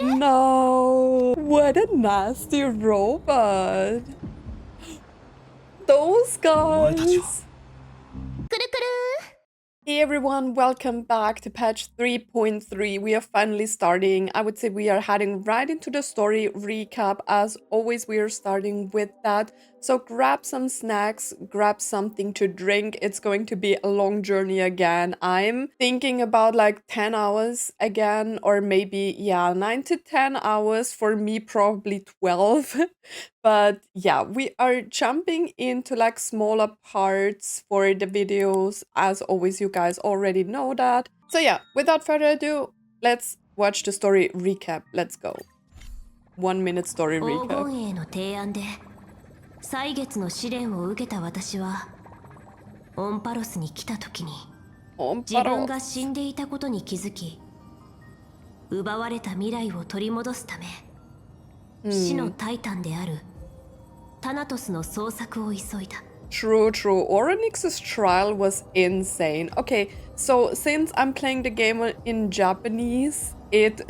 No! What a nasty robot! Those guys! Hey everyone, welcome back to patch 3.3. We are finally starting. I would say we are heading right into the story recap. As always, we are starting with that. So grab some snacks, grab something to drink. It's going to be a long journey again. I'm thinking about like 10 hours again, or maybe, yeah, 9 to 10 hours. For me, probably 12. But yeah, we are jumping into like smaller parts for the videos. As always, you guys already know that. So yeah, without further ado, let's watch the story recap. Let's go. 1 minute story recap. 歳月の試練を受けた私はオンパロスに来た時に自分が死んでいたことに気づき奪われた未来を取り戻すため死のタイタンであるタナトスの捜索を急いだ。 True. Oronix's trial was insane. Okay, so since I'm playing the game in Japanese, it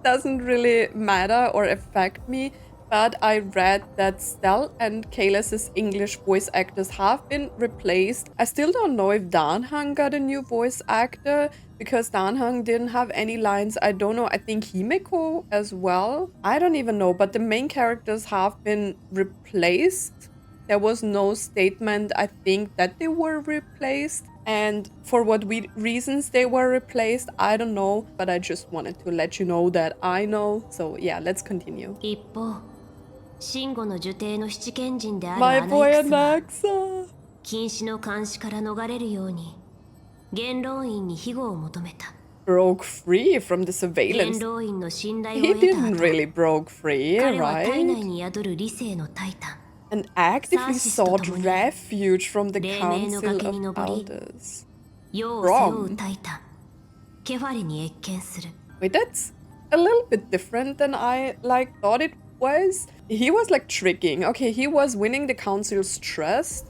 doesn't really matter or affect me. But I read that Stell and Kaelus's English voice actors have been replaced. I still don't know if Danhang got a new voice actor, because Danhang didn't have any lines. I don't know. I think Himeko as well. I don't even know, but the main characters have been replaced. There was no statement, I think, that they were replaced. And for what reasons they were replaced, I don't know. But I just wanted to let you know that I know. So yeah, let's continue. 一方、シンゴの受刑の七賢人である My アナ boy イクスは Anaxa. 禁止の監視から逃れるように元老院に庇護を求めた。 Broke free from the 元 surveillance. 老院の信頼 He を得た didn't 後、 really broke free, 彼は体内 right? に宿る理性のタイタン And actively Sarsis to sought tomoni. refuge from the 黎明の Council 崖 of に登り Elders. 世を背負うタイタンケファレに謁見する。 Wait, that's a little bit different than I thought it was. He was like tricking. Okay, he was winning the council's trust,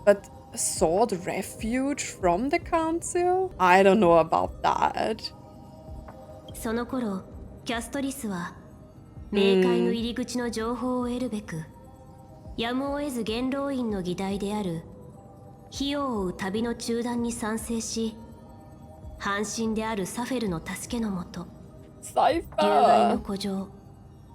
but sought refuge from the council? I don't know about that. その頃キャストリスは冥界の入り口の情報を得るべく、やむを得ず元老院の議題である費用を追う旅の中断に賛成し、半身であるサフェルの助けのもと、流害の Cipher. 古城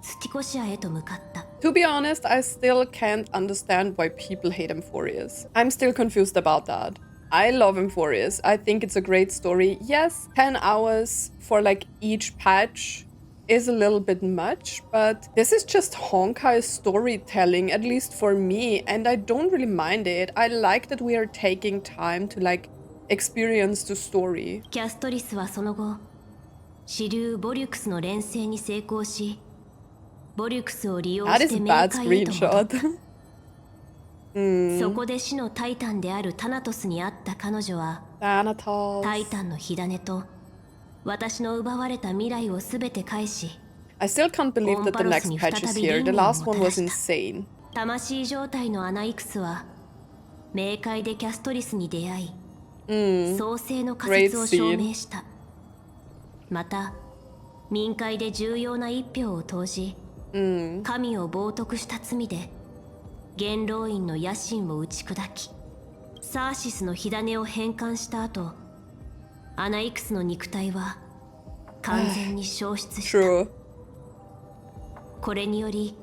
スティコシアへと向かった。 To be honest, I still can't understand why people hate Amphoreus. I'm still confused about that. I love Amphoreus. I think it's a great story. Yes, 10 hours for like each patch is a little bit much, but this is just Honkai storytelling, at least for me, and I don't really mind it. I like that we are taking time to like experience the story. キャストリスはその後、支流ボリュクスの連戦に成功し、ボリュクスを利用 That し is て a 冥 bad 界へと戻った。 screenshot. そこで死のタイタンであるタナトスに会った彼女は、 Thanatos. タイタンの火種と私の奪われた未来をすべて返し、 I still can't believe that the next patch is here. The last one was insane. 魂状態のアナイクスは冥界でキャストリスに出会い、創世の仮説を証明した。また冥界で重要な一票を投じ、神を冒涜した罪で元老院の野心を打ち砕き、サーシスの火種を返還した後、アナイクスの肉体は完全に消失した。 True. これにより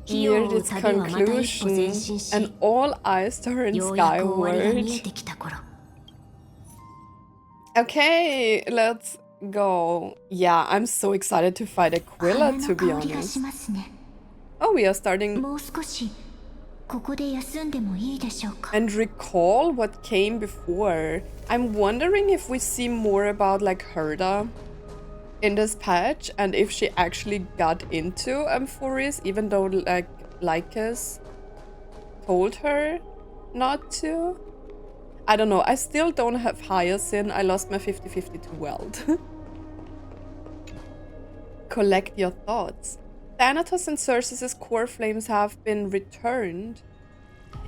費用を Near 追う its 旅はまた一歩前 conclusion, 進し、 and all eyes turn ようやく終わりが見え skyward. てきた頃、 Okay, let's go. Yeah, I'm so excited to fight Aquila, to be honest. Oh, we are starting もう少しここで休んでもいいでしょうか。 and recall what came before. I'm wondering if we see more about like Herda in this patch, and if she actually got into Amphoreus, even though like Lycus told her not to. I don't know. I still don't have Hyacinth. I lost my 50-50 to Weld. Collect your thoughts. Thanatos and Cersei's core flames have been returned.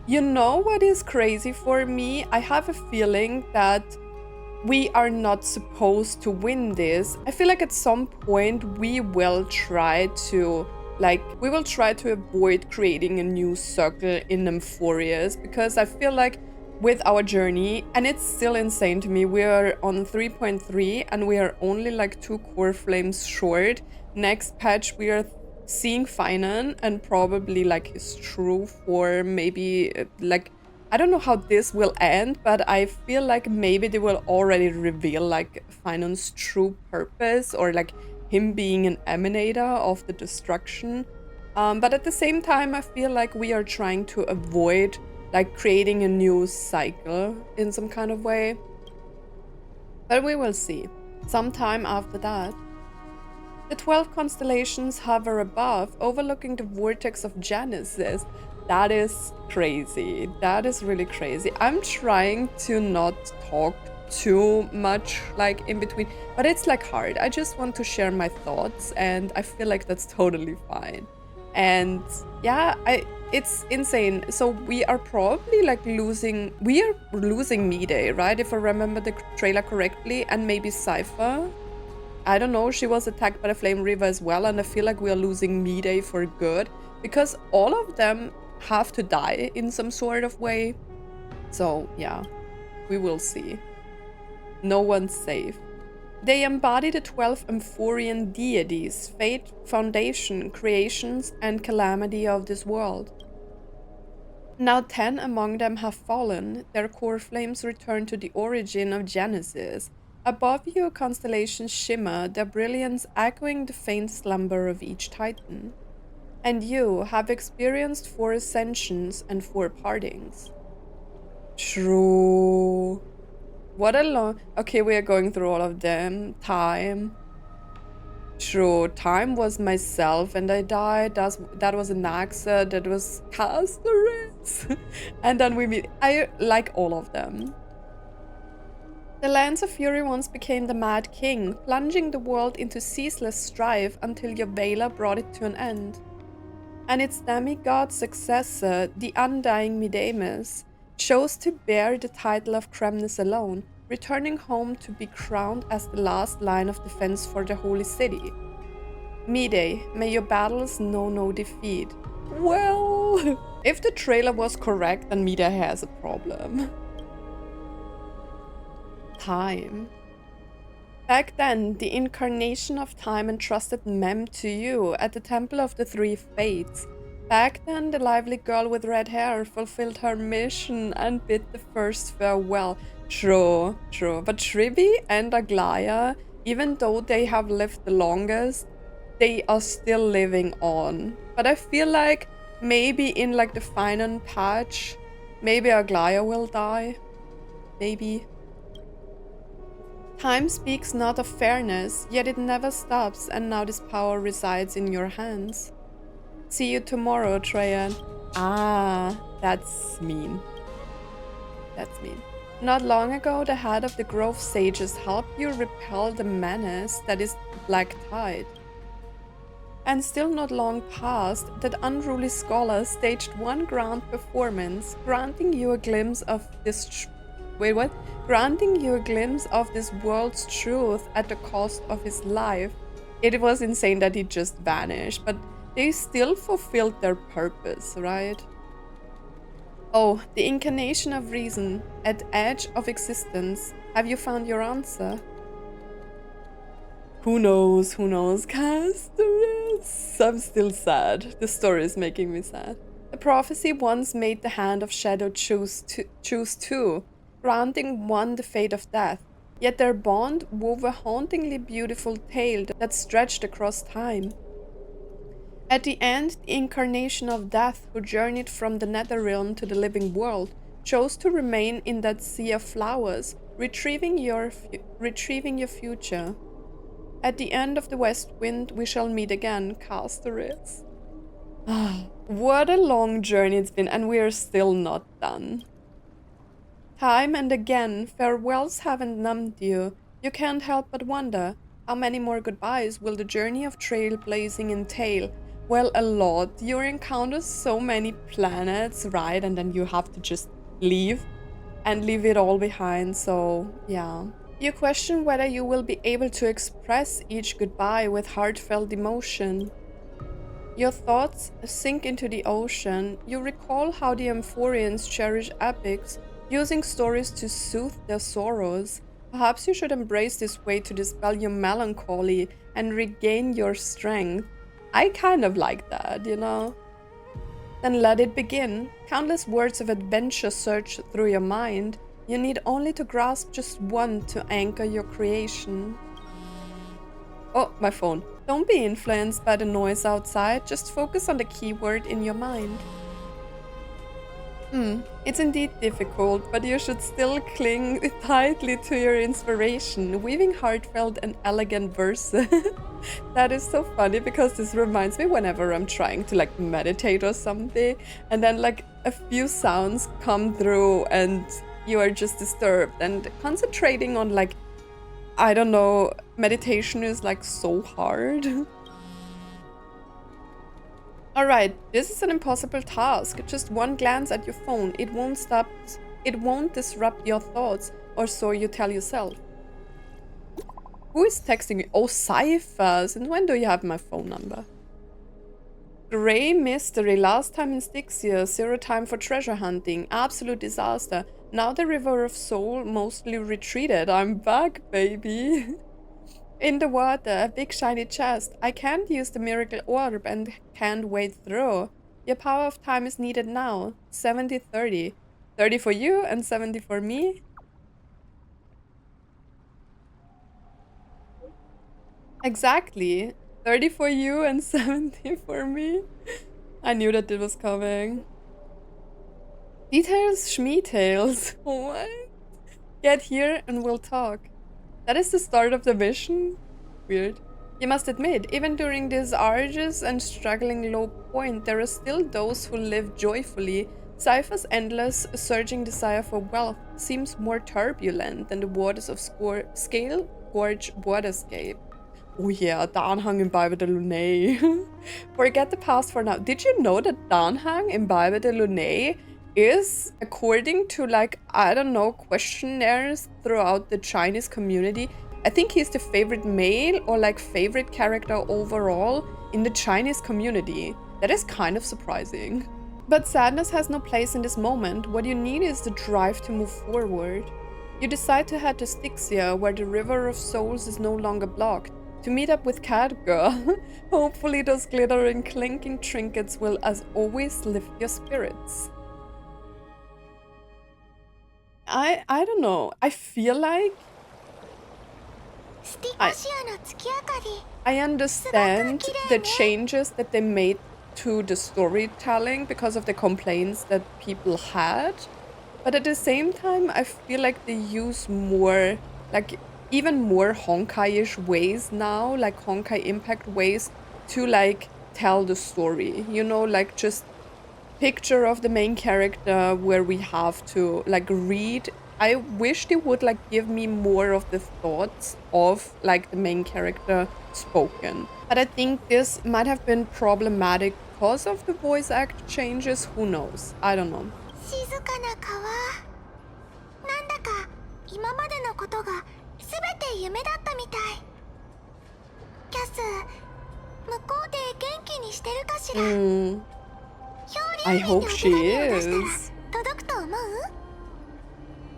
You know what is crazy for me? I have a feeling that we are not supposed to win this. I feel like at some point we will try to avoid creating a new circle in Amphoreus, because I feel like with our journey, and it's still insane to me, we are on 3.3 and we are only like 2 core flames short. Next patch we are seeing Phainon and probably like his true form, maybe like I don't know how this will end, but I feel like maybe they will already reveal like Phainon's true purpose, or like him being an emanator of the destruction. But at the same time, I feel like we are trying to avoid like creating a new cycle in some kind of way. But we will see. Sometime after that. The 12 constellations hover above, overlooking the vortex of Genesis. That is crazy. That is really crazy. I'm trying to not talk too much like in between, but it's like hard. I just want to share my thoughts, and I feel like that's totally fine. And yeah, it's insane. So we are probably like losing Mide, right? If I remember the trailer correctly, and maybe Cipher. I don't know, she was attacked by the Flame Reaver as well, and I feel like we are losing Mide for good, because all of them have to die in some sort of way. So yeah, we will see. No one's safe. They embody the 12 Amphorean deities, fate, foundation, creations, and calamity of this world. Now 10 among them have fallen, their core flames return to the origin of Genesis. Above you, constellations shimmer, their brilliance echoing the faint slumber of each titan. And you have experienced 4 ascensions and 4 partings. True. What a long... Okay, we are going through all of them. Time. True. Time was myself and I died. That was Anaxa. That was Castoris. And then we meet... I like all of them. The lands of Fury once became the Mad King, plunging the world into ceaseless strife until Yavela brought it to an end. And its demigod successor, the undying Midemus, chose to bear the title of Kremnis alone, returning home to be crowned as the last line of defense for the holy city. Mide, may your battles know no defeat. Well, if the trailer was correct, then Mide has a problem. Time. Back then, the incarnation of time entrusted Mem to you at the Temple of the Three Fates. Back then, the lively girl with red hair fulfilled her mission and bid the first farewell. True. But Tribi and Aglaea, even though they have lived the longest, they are still living on. But I feel like maybe in like the Phainon patch, maybe Aglaea will die. Maybe. Time speaks not of fairness, yet it never stops, and now this power resides in your hands. See you tomorrow, Trajan. Ah, that's mean. That's mean. Not long ago, the head of the Grove Sages helped you repel the menace that is the Black Tide. And still not long past, that unruly scholar staged one grand performance, granting you a glimpse of this... Granting you a glimpse of this world's truth at the cost of his life. It was insane that he just vanished, but they still fulfilled their purpose, right? Oh, the incarnation of reason, at edge of existence. Have you found your answer? Who knows, Castoris? I'm still sad. The story is making me sad. The prophecy once made the hand of shadow choose two, granting one the fate of death. Yet their bond wove a hauntingly beautiful tale that stretched across time. At the end, the incarnation of death, who journeyed from the nether realm to the living world, chose to remain in that sea of flowers, retrieving your future. At the end of the west wind, we shall meet again, Castoris. What a long journey it's been, and we are still not done. Time and again, farewells haven't numbed you. You can't help but wonder, how many more goodbyes will the journey of trailblazing entail? Well, a lot. You encounter so many planets, right? And then you have to just leave and leave it all behind, so yeah. You question whether you will be able to express each goodbye with heartfelt emotion. Your thoughts sink into the ocean. You recall how the Amphoreans cherish epics, using stories to soothe their sorrows. Perhaps you should embrace this way to dispel your melancholy and regain your strength. I kind of like that, you know? Then let it begin. Countless words of adventure surge through your mind. You need only to grasp just one to anchor your creation. Oh, my phone. Don't be influenced by the noise outside, just focus on the keyword in your mind. It's indeed difficult, but you should still cling tightly to your inspiration, weaving heartfelt and elegant verses. That is so funny because this reminds me whenever I'm trying to like meditate or something, and then like a few sounds come through and you are just disturbed, and concentrating on like, I don't know, meditation is like so hard. Alright, this is an impossible task. Just one glance at your phone. It won't disrupt your thoughts, or so you tell yourself. Who is texting me? Oh, Cipher. And when do you have my phone number? Grey mystery. Last time in Styxia. 0 time for treasure hunting. Absolute disaster. Now the River of Soul mostly retreated. I'm back, baby. In the water, a big shiny chest. I can't use the miracle orb and can't wade through. Your power of time is needed now. 70-30. 30 for you and 70 for me. Exactly. 30 for you and 70 for me. I knew that it was coming. Details, schmeetails. What? Get here and we'll talk. That is the start of the mission? Weird. You must admit, even during this arduous and struggling low point, there are still those who live joyfully. Cipher's endless, surging desire for wealth seems more turbulent than the waters of Scale Gorge Waterscape. Oh yeah, Danhang Imbibe de Lunay. Forget the past for now. Did you know that Danhang Imbibe de Lunay is, according to like, I don't know, questionnaires throughout the Chinese community, I think he's the favorite male or like favorite character overall in the Chinese community. That is kind of surprising. But sadness has no place in this moment. What you need is the drive to move forward. You decide to head to Styxia, where the River of Souls is no longer blocked, to meet up with Catgirl. Hopefully those glittering, clinking trinkets will, as always, lift your spirits. I don't know. I feel like I understand the changes that they made to the storytelling because of the complaints that people had. But at the same time, I feel like they use more, like even more Honkai-ish ways now, like Honkai Impact ways to like tell the story. You know, like just picture of the main character where we have to like read. I wish they would like give me more of the thoughts of like the main character spoken. But I think this might have been problematic because of the voice act changes. Who knows? I don't know. I hope she is.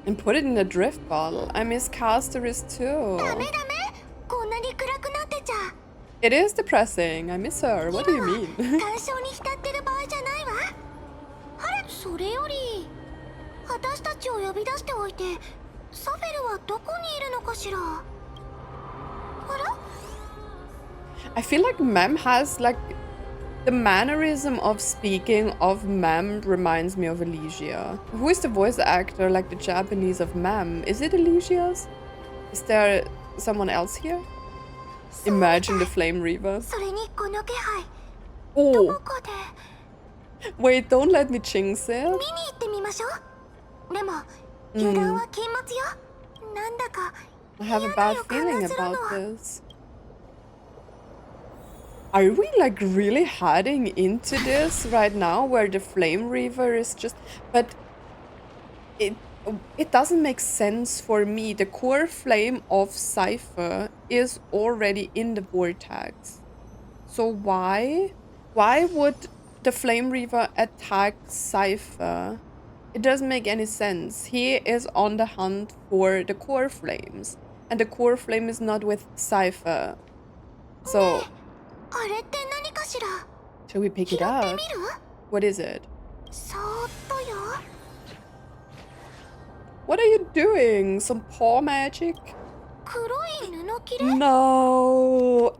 And put it in a drift bottle. I miss Casteris too. It is depressing. I miss her. What do you mean? I feel like Mem has like the mannerism of speaking of Mem reminds me of Elysia. Who is the voice actor, like the Japanese of Mem? Is it Elysia's? Is there someone else here? Imagine the Flame Reaver. Oh! Wait, don't let me jinx it. I have a bad feeling about this. Are we like really heading into this right now where the Flame Reaver is just... But it doesn't make sense for me. The core flame of Cipher is already in the vortex. So why would the Flame Reaver attack Cipher? It doesn't make any sense. He is on the hunt for the core flames, and the core flame is not with Cipher. So should we pick it up? What is it? What are you doing? Some paw magic? No.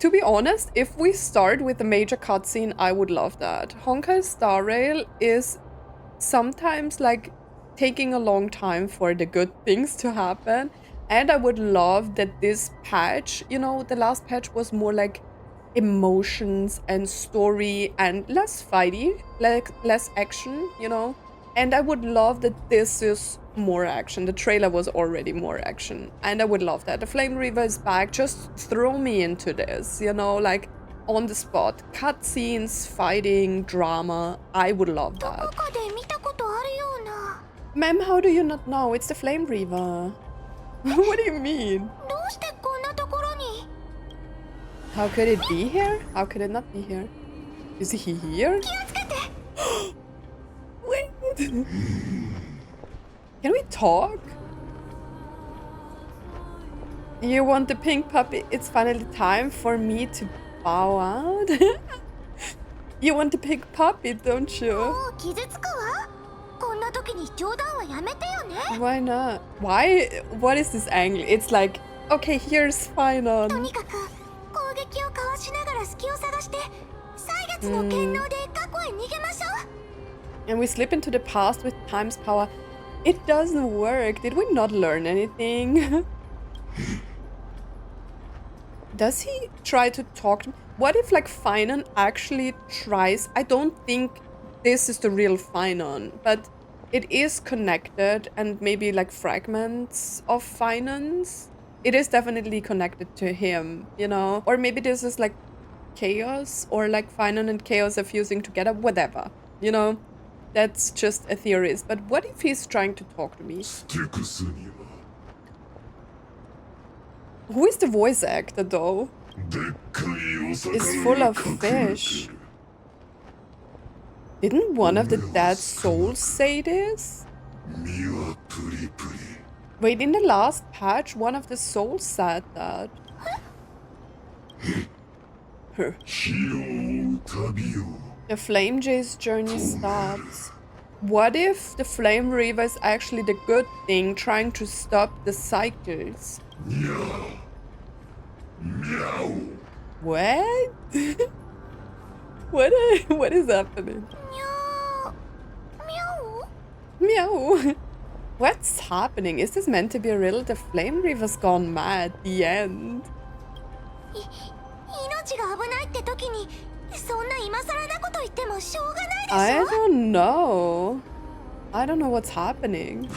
To be honest, if we start with the major cutscene, I would love that. Honkai starrail is sometimes like taking a long time for the good things to happen. And I would love that this patch, you know, the last patch was more like emotions and story and less fighty, like less action, you know. And I would love that this is more action. The trailer was already more action. And I would love that. The Flame Reaver is back. Just throw me into this, you know, like on the spot. Cutscenes, fighting, drama. I would love that. Ma'am, how do you not know? It's the Flame Reaver. What do you mean? How could it be here? How could it not be here? Is he here? Wait. Can we talk? You want the pink puppy? It's finally time for me to bow out. You want the pink puppy, don't you? Why not? Why? What is this angle? It's like, okay, here's Phainon. And we slip into the past with time's power. It doesn't work. Did we not learn anything? Does he try to talk to me? What if like Phainon actually tries? I don't think this is the real Phainon, but it is connected and maybe like fragments of Phainon's. It is definitely connected to him, you know? Or maybe this is like Chaos, or like Phainon and Chaos are fusing together, whatever, you know? That's just a theory. But what if he's trying to talk to me? Who is the voice actor though? It's full of fish. Didn't one of the dead souls say this? Wait, in the last patch, one of the souls said that. The Flame Jay's journey stops. What if the Flame Reaver is actually the good thing trying to stop the cycles? What? What is happening? Meow. What's happening? Is this meant to be a riddle? The Flame Reaver's gone mad. The end. I don't know. I don't know what's happening.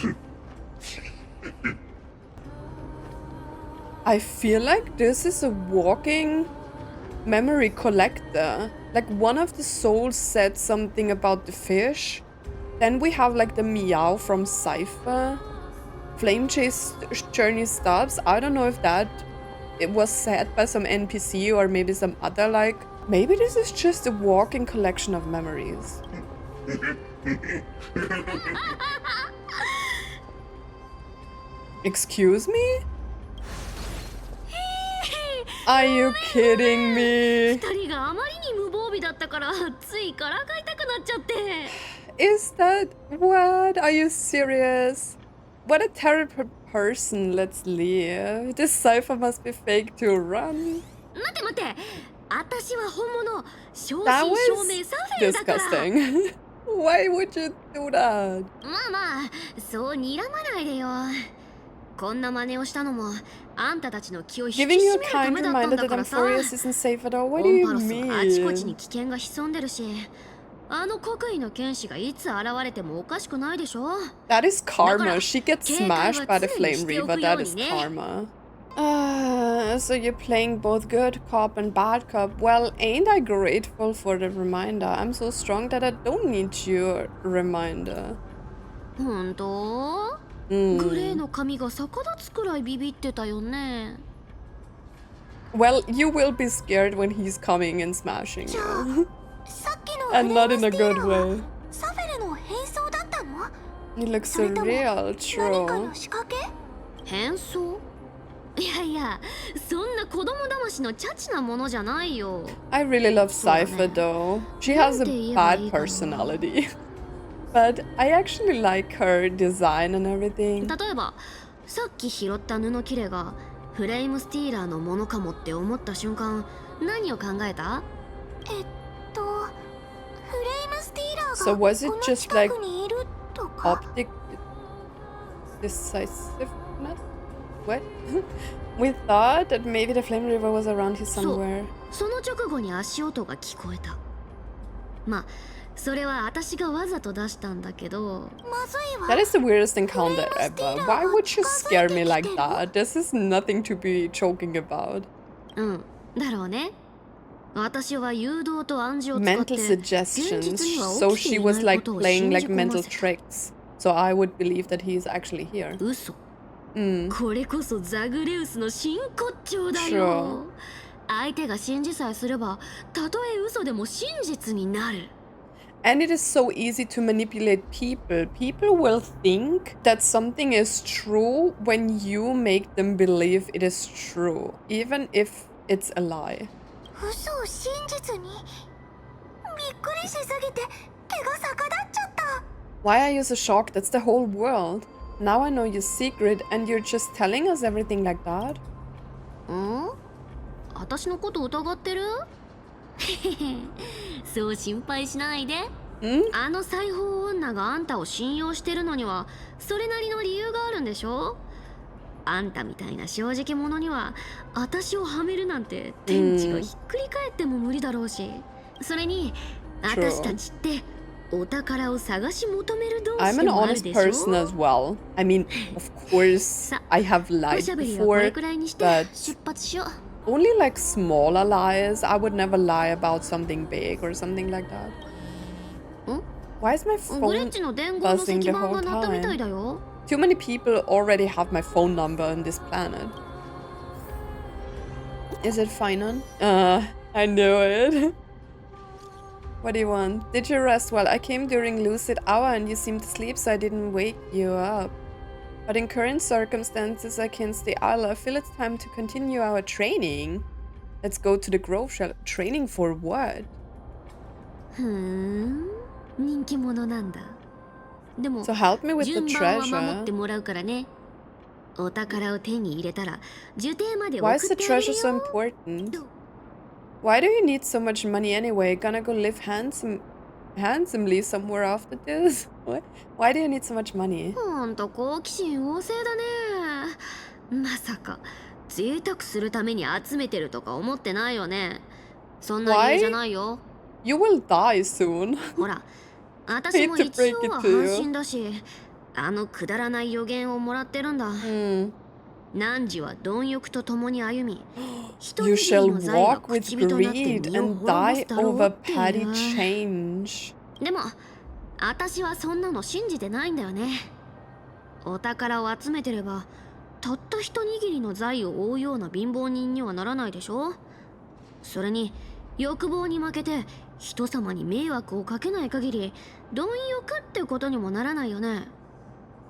I feel like this is a walking memory collector. Like one of the souls said something about the fish. Then we have like the meow from Cipher. Flame Chase journey stops. I don't know if that it was said by some NPC or maybe some other like. Maybe this is just a walking collection of memories. Excuse me? Are you kidding me? Is that what? Are you serious? What a terrible person. Let's leave. This Cipher must be fake to run. That was disgusting. Why would you do that? Giving you a kind reminder that Amphoreus isn't safe at all. What do you mean? That is karma. She gets smashed by the Flame Reaver. That is karma. So you're playing both good cop and bad cop. Well, ain't I grateful for the reminder? I'm so strong that I don't need your reminder. 本当？グレーの髪が逆立つくらいビビってたよね。Well, you will be scared when he's coming and smashing you. さっきの And not in a good way. サフェルの変装だったの？ It looks それとも surreal, 何か true. の仕掛け？変装？いやいや、そんな子供騙しのチャチなものじゃないよ。I really love Cipher though. She has a bad personality. But I actually like her design and everything. 例えば、さっき拾った布切れがフレイムスティーラーのものかもって思った瞬間、何を考えた？フレイムスティーラー So が was こ it の just 近 like くにいるとか？ optic decisiveness? What? We thought that maybe the Flame River was around here somewhere. その直後に足音が聞こえた。まあ、それは私がわざと出したんだけど。まずいわ。 That is the weirdest encounter ever. Why would you scare me like that? This is nothing to be joking about. だろうね。私は誘導と暗示を使って Mental 現実 suggestions. には So 起きて she いな was い like ことを playing 信 like じ込ま mental せた。 tricks. So I would believe that he is actually here. 嘘。これこそザグレウスの真骨頂だよ。相手が信じさえすれば、たとえ嘘でも真実になる。And it is so easy to manipulate people. People will think that something is true when you make them believe it is true, even if it's a lie. 嘘を真実に？びっくりしすぎて毛が逆立っちゃった。 Why are you so shocked? That's the whole world. Now I know your secret and you're just telling us everything like that? 私のこと疑ってる？そう心配しないで。あの裁縫女があんたを信用してるのにはそれなりの理由があるんでしょ？あんたみたいな正直者には私をはめるなんて天地がひっくり返っても無理だろうし、それに私たちってお宝を探し求める同士 I'm で an もある honest でしょ？ person as well. I mean, of course, I have お lied しゃべりはこ before, れくらいにして but 出発しよう。 only like smaller lies. I would never lie about something big or something like that. Why is my グレッ phone チの伝言の buzzing 石 the 板 whole が鳴ったみたい time? だよ。 Too many people already have my phone number on this planet. Is it Phainon? I knew it. What do you want? Did you rest well? I came during lucid hour and you seemed asleep, so I didn't wake you up. But in current circumstances, I can't stay idle. I feel it's time to continue our training. Let's go to the Grove Shell. Training for what? 人気者なんだ。でも So help me with the 順番は守って treasure. もらうからね。お宝を手に入れたら受定まで Why 送 is っ the てあげる treasure so よ。 important? Why do you need so much money anyway? Gonna go live handsomely somewhere after this? What? Why do you need so much money? ほんと好奇心旺盛だね。まさか贅沢するために集めてるとか思ってないよね。そんな理由じゃないよ。 You will die soon. ほら、私も Hate to 一 break 応 it は to you. 半身だし、あのくだらない予言をもらってるんだ。汝は貪欲と共に歩み、一 You 握り shall の財が walk with 口人となって greed 身を and 滅ぼ die すだろう over っていう petty change. でも、私はそんなの信じてないんだよね。お宝を集めてれば、たった一握りの財を追うような貧乏人にはならないでしょ。それに、欲望に負けて人様に迷惑をかけない限り、貪欲ってことにもならないよね。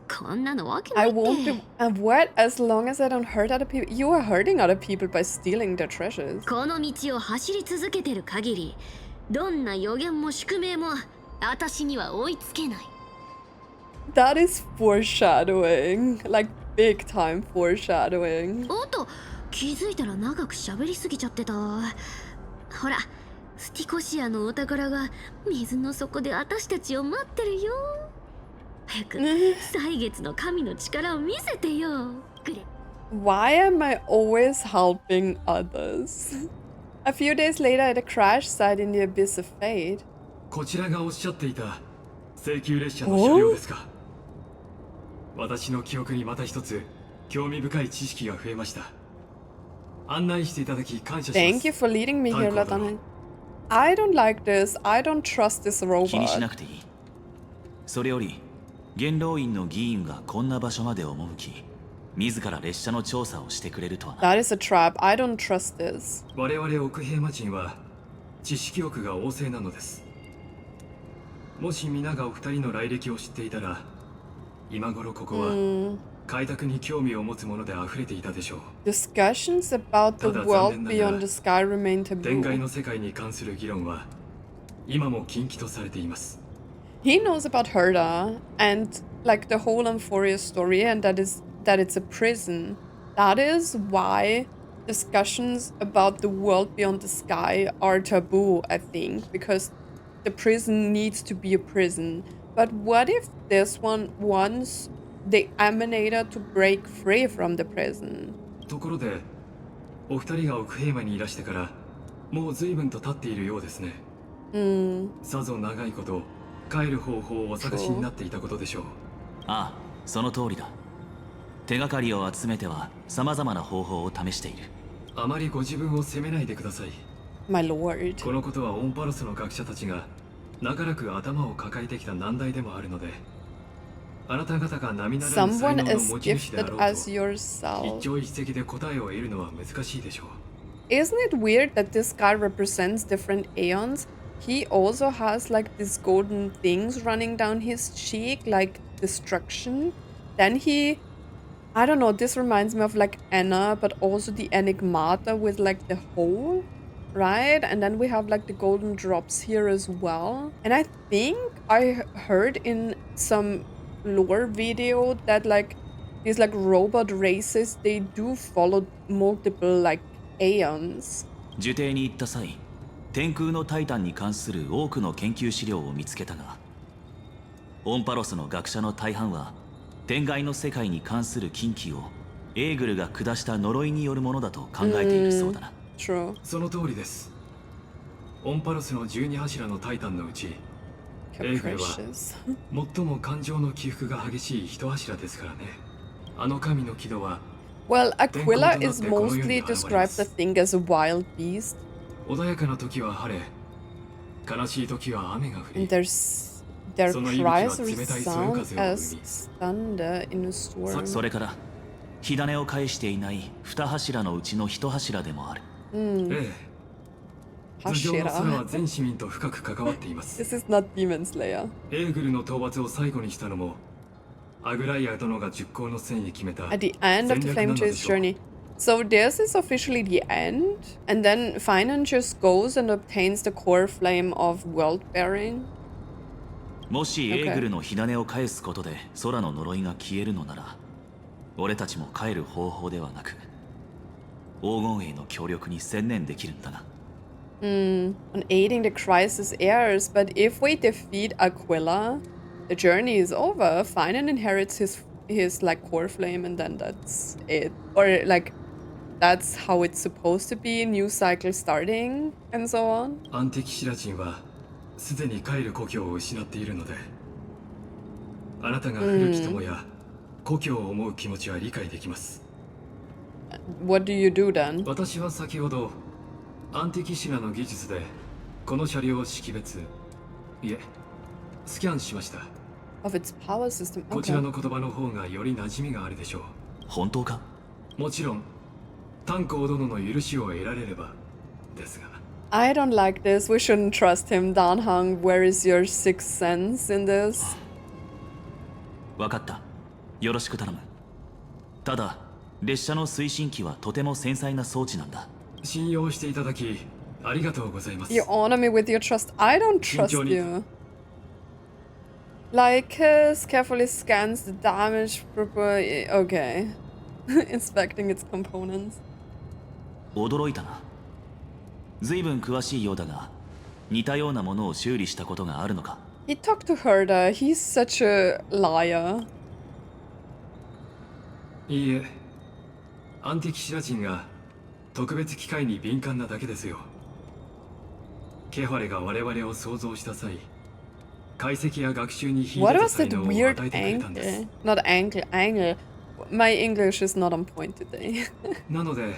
こんなのわけな I いって。 won't be. What? As long as I don't hurt other people. You are hurting other people by stealing their treasures. この道を走り続けてる限り、どんな予言も宿命も私には追いつけない。 That is foreshadowing. Like big time foreshadowing. おっと、気づいたら長く喋りすぎちゃってた。ほら、スティコシアのお宝が水の底で私たちを待ってるよ。早く歳月の神の力を見せてよ。グレ。 Why am I always helping others? A few days later at a crash site in the abyss of fate. こちらがおっしゃっていた請求列車の車両ですか。私の記憶にまた一つ興味深い知識が増えました。案内していただき感謝します。 Thank you for leading me here, Lieutenant. I don't like this. I don't trust this 気にしな robot. くていい。それより元老院の議員がこんな場所まで赴き、自ら列車の調査をしてくれるとはな。That is a trap. I don't trust this. 我々奥平魔人は知識欲が旺盛なのです。もし皆がお二人の来歴を知っていたら、今頃ここは開拓に興味を持つもので溢れていたでしょう。Discussions about the world beyond the sky remain 天外 taboo. の世界に関する議論は今も禁忌とされています。He knows about Herda and like the whole Amphoreus story, and that it's a prison. That is why discussions about the world beyond the sky are taboo, I think, because the prison needs to be a prison. But what if this one wants the Emanator to break free from the prison? ところで、お二人が奥平魔にいらしてからもう随分と経っているようですね。さぞ長いこと帰る方法をお探しになっていたことでしょう。ああ、その通りだ。手がかりを集めては様々な方法を試している。あまりご自分を責めないでください。 My lord. このことはオンパロスの学者たちが長らく頭を抱えてきた難題でもあるので、あなた方が並ならぬ才 Someone 能の as 持ち主であろ gifted うと as 一 yourself. 朝一夕で答えを得るのは難しいでしょう。 Isn't it weird that this guy represents different aeons? He also has like these golden things running down his cheek, like destruction. Then I don't know, this reminds me of like Anna, but also the Enigmata with like the hole, right? And then we have like the golden drops here as well. And I think I heard in some lore video that like these like robot races, they do follow multiple like aeons. 受定に行った際、天空のタイタンに関する多くの研究資料を見つけたが、オンパロスの学者の大半は天外の世界に関する禁忌をエーグルが下した呪いによるものだと考えているそうだな。True. その通りです。オンパロスの12柱のタイタンのうち、エーグルは Capricious. 最も感情の起伏が激しい一柱ですからね。あの神の軌道は Well, Aquila is mostly described, I think, as a wild beast. 穏やかな時は晴れ、悲しい時は雨が降り、 And their cries resound as thunder in a storm. それから火種を返していない二柱のうちの一柱でもある。ええ。頭上の空は全市民と深く関わっています。 This is not Demon Slayer. エーグルの討伐を最後にしたのも、アグライア殿が熟考の戦に決めた At the end of the 戦略な Flame ので Chase しょう。 journey. So this is officially the end, and then Phainon just goes and obtains the core flame of world bearing. もしエーグルの火種を返すことで空の呪いが消えるのなら、俺たちも帰る方法ではなく、黄金衛の協力に専念できるんだな。On aiding the crisis heirs, but if we defeat Aquila, the journey is over. Phainon inherits his like core flame, and then that's it. Or like that's how it's supposed to be. New cycle starting, and so on. アンティキシラ人はすでに帰る故郷を失っているので、あなたが古き友や故郷を思う気持ちは理解できます。 What do you do then? 私は先ほどアンティキシラの技術でこの車両を識別、いえ、スキャンしました。 Of its power system. こちら Okay. の言葉の方がより馴染みがあるでしょ本当か？う。もちろん炭鉱殿の許しを得られればですが。 I don't like this. We shouldn't trust him. Danhang, where is your sixth sense in this? わかった。よろしく頼む。ただ、列車の推進機はとても繊細な装置なんだ。信用していただきありがとうございます。 You honor me with your trust. I don't trust Enjoy it. you. Like carefully scans the damage. Okay. Inspecting its components. 驚いたな。随分詳しいようだが、似たようなものを修理したことがあるのか？ He talked to Herda. He's such a liar. いいえ、アンティキシラ人が特別機械に敏感なだけですよ。ケファレが我々を創造した際、解析や学習に秀 What でた was 才 that 能を与 weird えてくれたんです。 angle? Not angle. My English is not on point today. なので、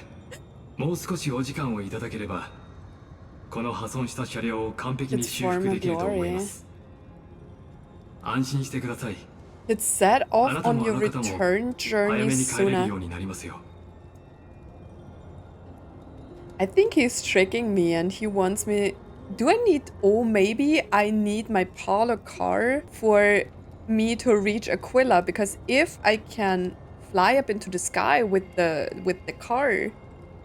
もう少しお時間をいただければ、この破損した車両を完璧に It's 修 for 復 my できると思いま glory. す。安心してください。It's set あ off なた on も your あの方も return 早 journey めに帰れる sooner. ようになりますよ。 I think he's tricking me and he wants me. Do I need. Oh, maybe I need my parlor car for me to reach Aquila, because if I can fly up into the sky with the car,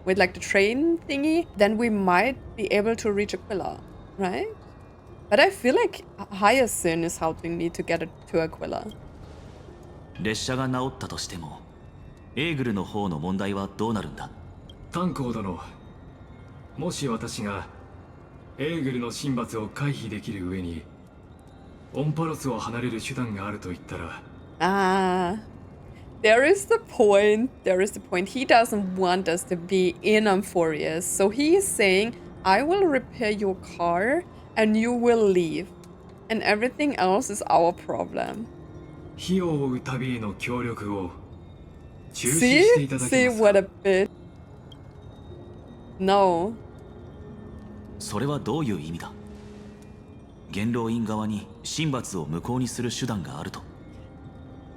with like the train thingy, then we might be able to reach Aquila, right? But I feel like Hyacinth is helping me to get it to Aquila. 列車が治ったとしてもエーグルの方の問題はどうなるんだ。炭鉱殿、もし私がエーグルの神罰を回避できる上にオンパロスを離れる手段があると言ったら。 Ah, there is the point. There is the point. He doesn't want us to be in Amphoreus. So he is saying, I will repair your car and you will leave. And everything else is our problem. 火を追う旅への協力を中止していただけ See ます what か。 a bit. No. それはどういう意味だ。元老院側に神罰を無効にする手段があると。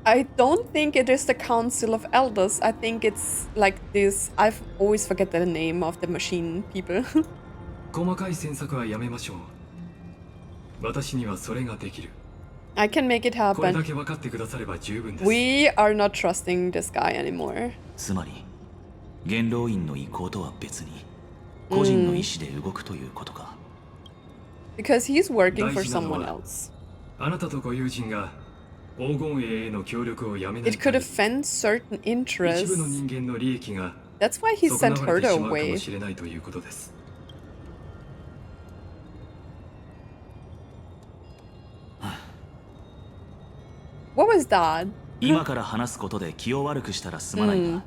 I don't think it is the Council of Elders. I think it's like this. I've always forget the name of the machine people. 細かい詮索はやめましょう。私にはそれができる。 I can make it これだ happen. け分かってくだされば十分です。 We are not trusting this guy anymore. つまり元老院の意向とは別に個人の意思で動くということか。Because he's working for 大事なの someone は else. あなたとご友人が黄金栄への協力をやめない It could 限り offend certain 一 interests. 部の人間の利益が That's why he 損な sent わ her れてしまうか away. もしれないということです。 What was that? 今から話すことで気を悪くしたらすまないが、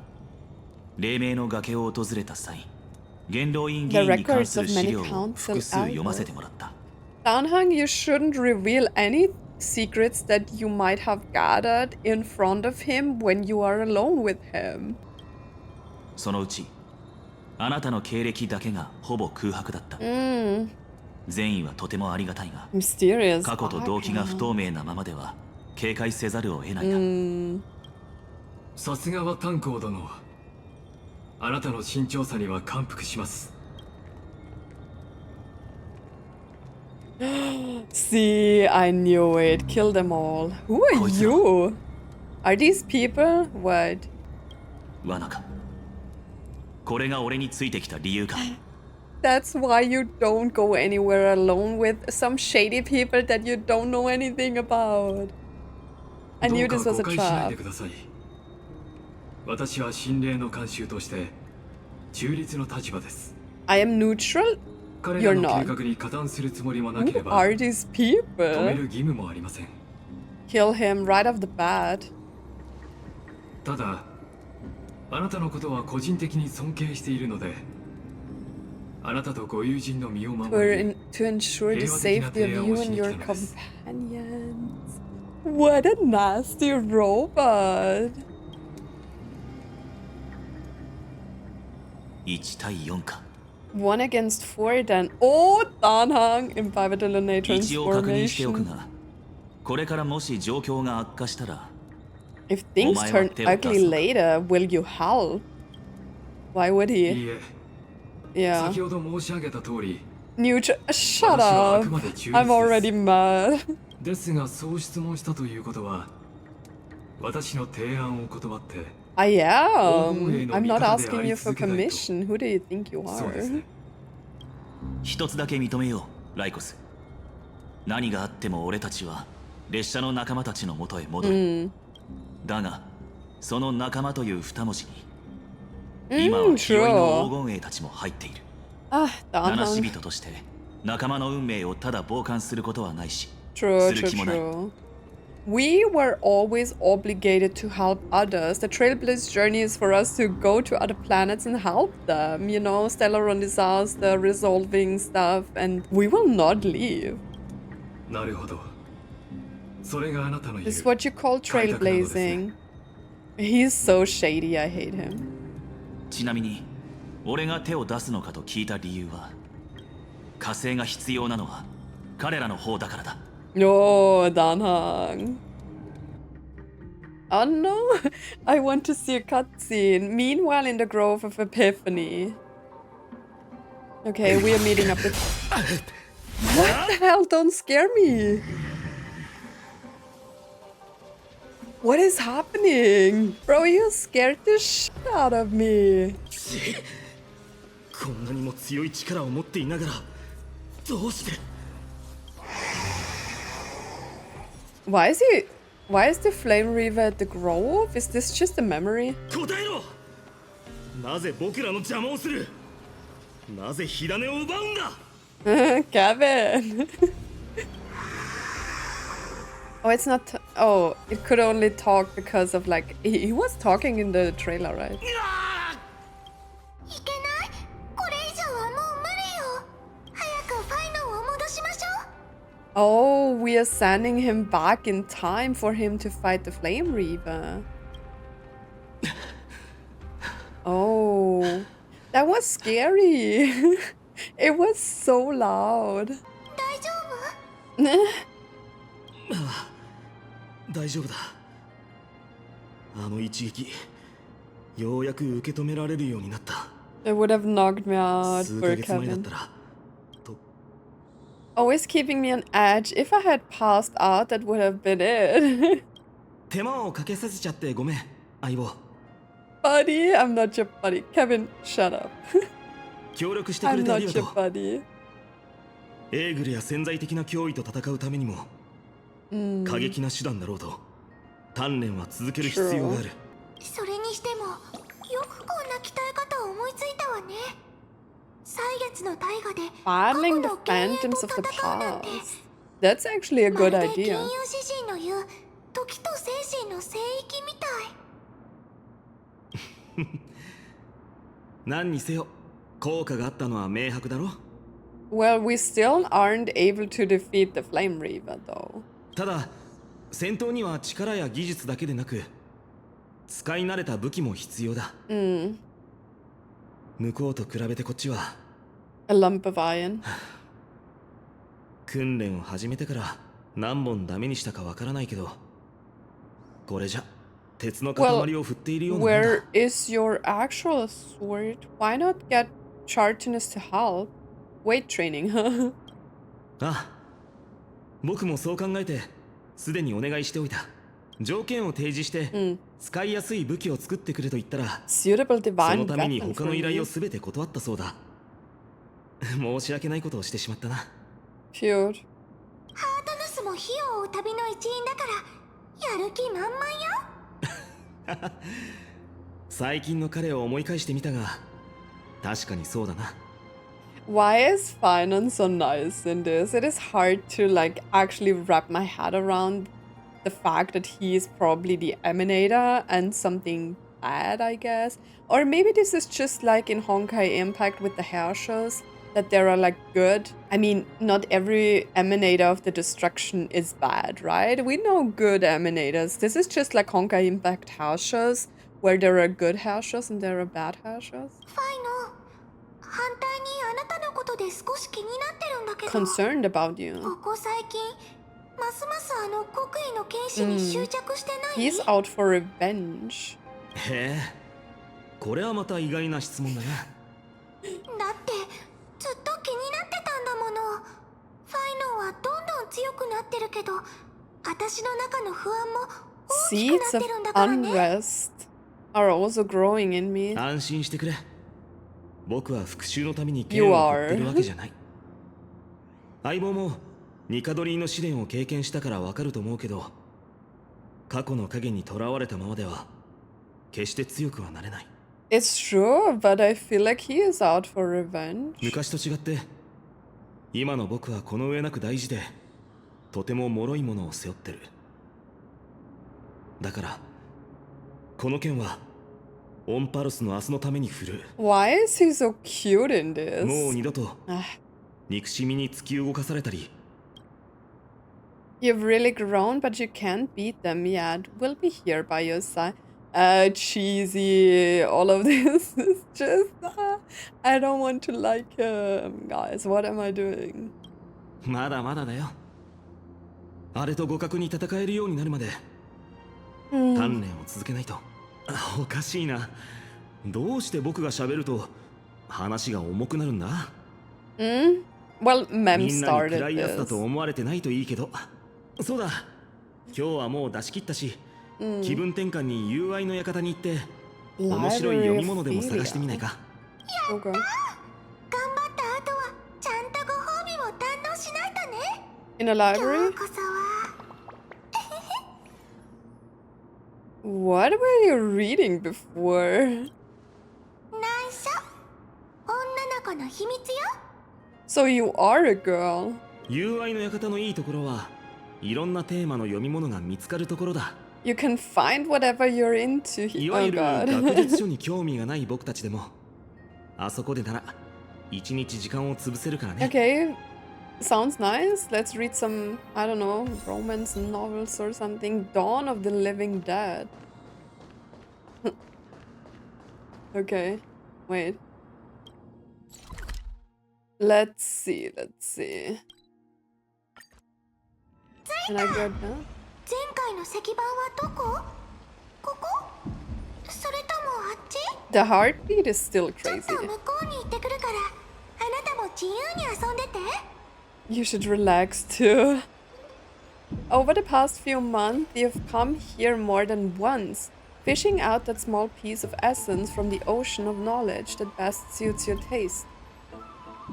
黎明の崖を訪れた際、元老院議員に関する資料を複数読ませてもらった。 Danhang, you shouldn't reveal any secrets that you might have gathered in front of him when you are alone with him. そのうち、あなたの経歴だけがほぼ空白だった。善意はとてもありがたいが、 Mysterious. 過去と動機が不透明なままでは警戒せざるを得ないだ。さすがは炭鉱殿。あなたの慎重さには感服します。 See, I knew it. Kill them all. Who are you? Are these people? What? 罠か。これが俺についてきた理由か。That's why you don't go anywhere alone with some shady people that you don't know anything about. I ど knew うか this was 誤 a 解しない trap. でください。私は神霊の慣習として中立の立場です。 I am neutral? 彼ら You're の not. 計画に加担するつもりもなけれ Who ば are these 止め people? る義務もありません。 Kill him right off the bat. ただ、あなたのことは個人的に尊敬しているので、あなたとご友人の身を守 To, り、 to ensure the 平和的な safety of 提案 you をし and に来 your たのです。 companions. What a nasty robot. 1対4か。 One against four then. Oh, Danhang in pivotal innate 一応確認しておく transformation. が、これからもし状況が悪化したら、 If things turn ugly later, will you help? Why would い he? いえ、 Yeah. 先ほど申し上げた通り、 Neutral. Shut 私はあ up. くまで中立 I'm です。 already mad. ですが、そう質問したということは、私の提案を断って、 I am. Oh, I'm not asking you for 味方であり続けたいと。 permission. Who do you think you そうです are? ね。一つだけ認めよう、ライコス。何があっても俺たちは列車の仲間たちの元へ戻る。だが、その仲間という二文字に、今は清いの黄金衛たちも入っている。 Ah, 七死 Danhang. 人として仲間の運命をただ傍観することはないし、 True, する true, 気もない。 true. We were always obligated to help others. The Trailblazer journey is for us to go to other planets and help them. You know, stellar disaster, resolving stuff, and we will not leave. なるほど。それがあなたの言う This is what you call 開拓なのですね。 trailblazing. He's so shady, I hate him. ちなみに、俺が手を出すのかと聞いた理由は、火星が必要なのは彼らの方だからだ。 No, Danhang. Oh no, I want to see a cutscene. Meanwhile, in the Grove of Epiphany. Okay, we are meeting up with... What the hell? Don't scare me. What is happening? Bro, you scared the shit out of me. こんなにも強い力を持っていながらどうして Why is the Flame Reaver at the Grove? Is this just a memory? 答えろなぜ僕らの邪魔をするなぜ火種を奪うんだ Kevin. Oh, it's not. Oh, it could only talk because of like he was talking in the trailer, right? いけないこれ以上はもう無理よ早くファイノンを戻しましょう Oh, we are sending him back in time for him to fight the Flame Reaver. Oh, that was scary. It was so loud. 大丈夫大丈夫だあの一撃ようやく受け止められるようになった It would have knocked me out 数 for ヶ月前だっ Kevin. たらと Always keeping me on edge. If I had passed out, that would have been it. 手間をかけさせちゃってごめん相棒 Buddy, I'm not your buddy. Kevin, shut up. 協力してく I'm れてあ not りが your とう buddy. エーグルや潜在的な脅威と戦うためにも過激な手段だろうと鍛錬は続ける必要があるそれにしてもよくこんな鍛え方を思いついたわね歳月の大河で過去 Battling the の幻影 phantoms と of the 戦うなんて past. That's actually a ま good るで金 idea. 融詩人の言う時と精神の聖域みたい何にせよ効果があったのは明白だろ Well, we still aren't able to defeat the Flame Reaver, though. ただ戦闘には力や技術だけでなく使い慣れた武器も必要だ向こうと比べてこっちは A lump of iron. 訓練を始めてから何本ダメにしたかわからないけどこれじゃ鉄の塊を振っているようなもんだ Where is your actual sword? Why not get Chartinus to help? Weight training, huh? ああ僕もそう考えてすでにお願いしておいた条件を提示して、使いやすい武器を作ってくれと言ったら Suitable そ divine のために weapon 他 for の依頼 me. を全て断ったそうだ申し訳ないことをしてしまったな Cute. ハートヌスも火を追う旅の一員だからやる気満々よ最近の彼を思い返してみたが確かにそうだな Why is Phainon so nice in this? It is hard to like actually wrap my head around the fact that he is probably the Emanator and something bad, I guess. Or maybe this is just like in Honkai Impact with the Herrschers, that there are like good. I mean, not every Emanator of the Destruction is bad, right? We know good Emanators. This is just like Honkai Impact Herrschers, where there are good Herrschers and there are bad Herrschers. ファイノン反対にあなたのことで少し気になってるんだけど Concerned about you. ここ最近ますますあの国威の剣士に執着してない、 He's out for revenge. へえこれはまた意外な質問だなだってずっと気になってたんだものファイノンはどんどん強くなってるけど私の中の不安も大きくな Seeds っ of てるんだからね unrest are also growing in me. 安心してくれ僕は復讐のために剣を振ってるわけじゃない相棒もニカドリーの試練を経験したからわかると思うけど過去の影にとらわれたままでは決して強くはなれない It's true, but I feel like he is out for revenge. 昔と違って今の僕はこの上なく大事でとても脆いものを背負ってるだからこの剣はオンパルスの明日のために振る Why is he so cute in もう this? 二度と Ah, 憎しみに突き動かされたり you've really grown, but you can't beat them yet. We'll be here by your side. Cheesy. All of this is just. I don't want to like him. Guys, what am I doing? まだまだだよあれと互角に戦えるようになるまで鍛錬を続けないと。おかしいな。どうして僕が喋ると話が重くなるんだ？ Well, Mem みんなに started 暗いやつだ this. と思われてないといいけど。そうだ。今日はもう出し切ったし、気分転換に友愛の館に行って面白い読み物でも探してみないか。Okay. 頑張った後はちゃんとご褒美を堪能しないとね。 In a 今 library? 日こそは。What were you reading before? 内緒。女の子の秘密よ。 So you are a girl. 友愛の館のいいところはいろんなテーマの読み物が見つかるところだ。You can find whatever you're into. いわ Oh ゆる god. 学術書に興味がない僕たちでもあそこでなら一日時間を潰せるからね。Okay. Sounds nice. Let's read some, I don't know, romance novels or something. Dawn of the Living Dead. Okay. Wait. Let's see. Can I get that? 前回の石板はどこ？ここ？それともあっち？ The heartbeat is still ちょっ crazy. と向こうに行ってくるから、あなたも自由に遊んでて。 You should relax too. Over the past few months, you've come here more than once, fishing out that small piece of essence from the ocean of knowledge that best suits your taste.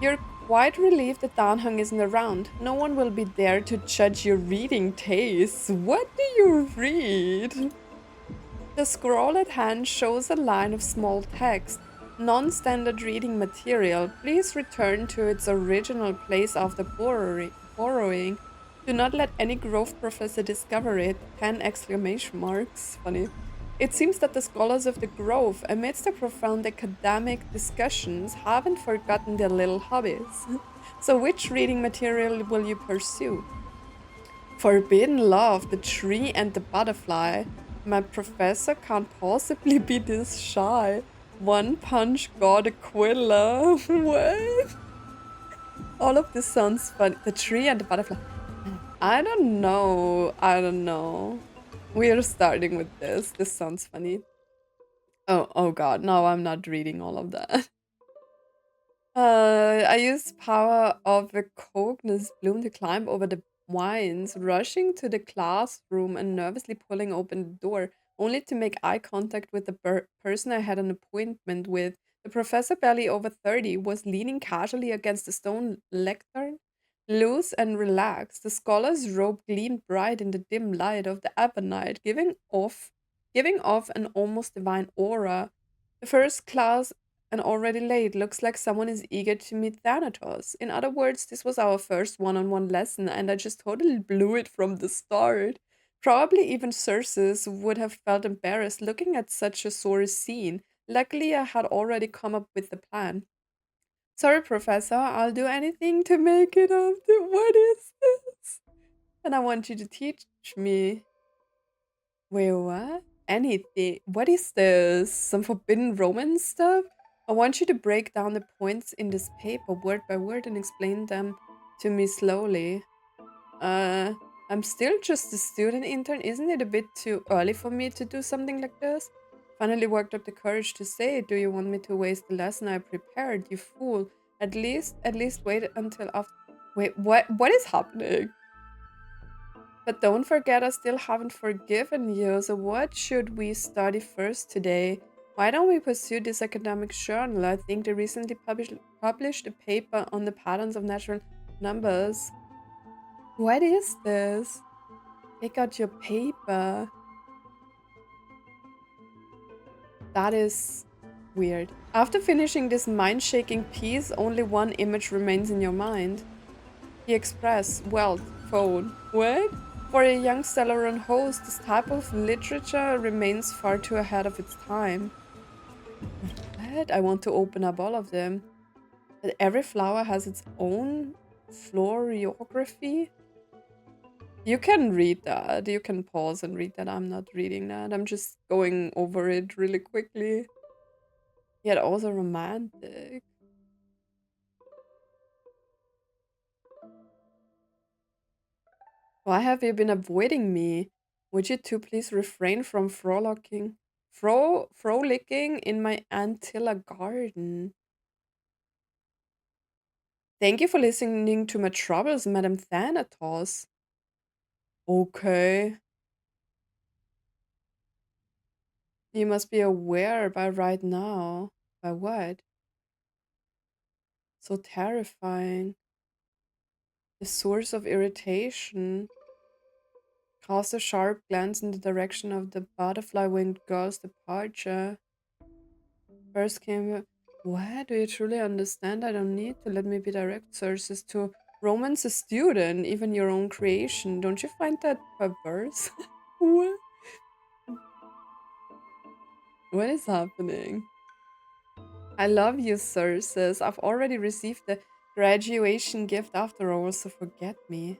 You're quite relieved that Danheng isn't around. No one will be there to judge your reading tastes. What do you read? The scroll at hand shows a line of small text. Non-standard reading material. Please return to its original place after borrowing. Do not let any Grove professor discover it. 10 exclamation marks. Funny. It seems that the scholars of the Grove, amidst their profound academic discussions, haven't forgotten their little hobbies. So which reading material will you pursue? Forbidden Love, The Tree and the Butterfly. My professor can't possibly be this shy. One Punch God Aquila. What? All of this sounds fun. The Tree and the Butterfly. I don't know. We're starting with this. This sounds funny. Oh god, no, I'm not reading all of that. I used power of a cognus bloom to climb over the vines, rushing to the classroom and nervously pulling open the door, only to make eye contact with the person I had an appointment with. The professor, barely over 30, was leaning casually against the stone lectern, loose and relaxed. The scholar's robe gleamed bright in the dim light of the ebonite, giving off an almost divine aura. The first class and already late. Looks like someone is eager to meet Thanatos. In other words, this was our first one-on-one lesson, and I just totally blew it from the start. Probably even Circes would have felt embarrassed looking at such a sore scene. Luckily, I had already come up with the plan. Sorry, Professor, I'll do anything to make it up. What is this? And I want you to teach me. Wait, what? Anything? What is this? Some forbidden romance stuff? I want you to break down the points in this paper word by word and explain them to me slowly. I'm still just a student intern. Isn't it a bit too early for me to do something like this? Finally worked up the courage to say, do you want me to waste the lesson I prepared, you fool? At least wait until after. Wait, what is happening? But don't forget, I still haven't forgiven you, so what should we study first today? Why don't we pursue this academic journal? I think they recently published a paper on the patterns of natural numbers. What is this? Take out your paper. That is weird. After finishing this mind-shaking piece, only one image remains in your mind. The Express, wealth, phone. What? For a young Stellaron host, this type of literature remains far too ahead of its time. What? I want to open up all of them. But every flower has its own florography. You can read that. You can pause and read that. I'm not reading that. I'm just going over it really quickly. Yet also romantic. Why have you been avoiding me? Would you two please refrain from frolicking in my Antilla garden? Thank you for listening to my troubles, Madame Thanatos. Okay. You must be aware by right now. By what? So terrifying. The source of irritation. Cast a sharp glance in the direction of the butterfly-winged girl's departure. First came... What? Do you truly understand? I don't need to. Let me be direct, sources to romance a student, even your own creation. Don't you find that perverse? What? What is happening? I love you, Circes. I've already received the graduation gift after all, so forget me.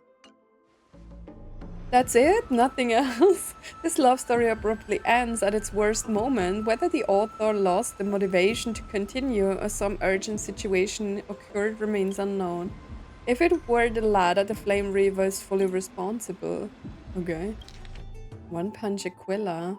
That's it? Nothing else? This love story abruptly ends at its worst moment. Whether the author lost the motivation to continue or some urgent situation occurred remains unknown. If it were the latter, the Flame Reaver is fully responsible. Okay. One Punch Aquila.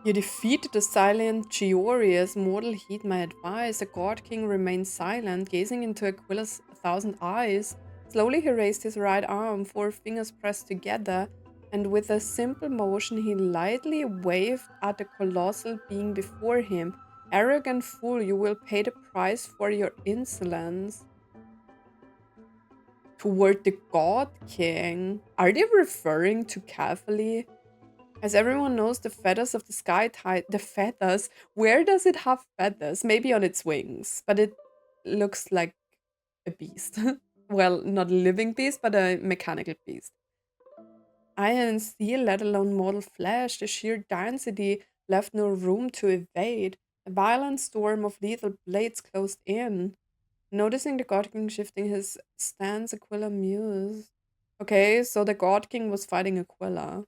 You defeated the silent Georius. Mortal, heed my advice. The God King remained silent, gazing into Aquila's 1,000 eyes. Slowly he raised his right arm, 4 fingers pressed together, and with a simple motion he lightly waved at the colossal being before him. Arrogant fool, you will pay the price for your insolence. Toward the God King. Are they referring to Cavalry? As everyone knows, the feathers of the sky tide, the feathers, where does it have feathers? Maybe on its wings, but it looks like a beast. Well, not a living beast, but a mechanical beast. Iron and steel, let alone mortal flesh, the sheer density left no room to evade. A violent storm of lethal blades closed in. Noticing the God King shifting his stance, Aquila mused. Okay, so the God King was fighting Aquila.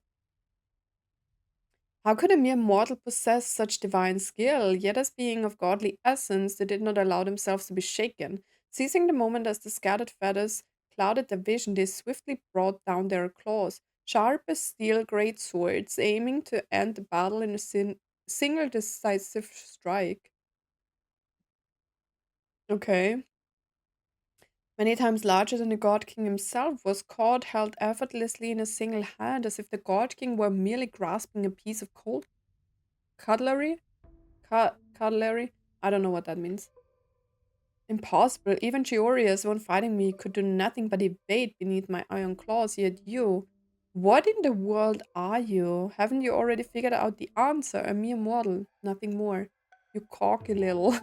How could a mere mortal possess such divine skill? Yet as being of godly essence, they did not allow themselves to be shaken. Seizing the moment as the scattered feathers clouded their vision, they swiftly brought down their claws, sharp as steel great swords, aiming to end the battle in a single decisive strike. Okay. Many times larger than the God King himself, was caught, held effortlessly in a single hand, as if the God King were merely grasping a piece of cold cutlery. Cutlery? I don't know what that means. Impossible. Even Georius, when fighting me, could do nothing but evade beneath my iron claws. Yet you, what in the world are you? Haven't you already figured out the answer? A mere mortal, nothing more. You cocky little.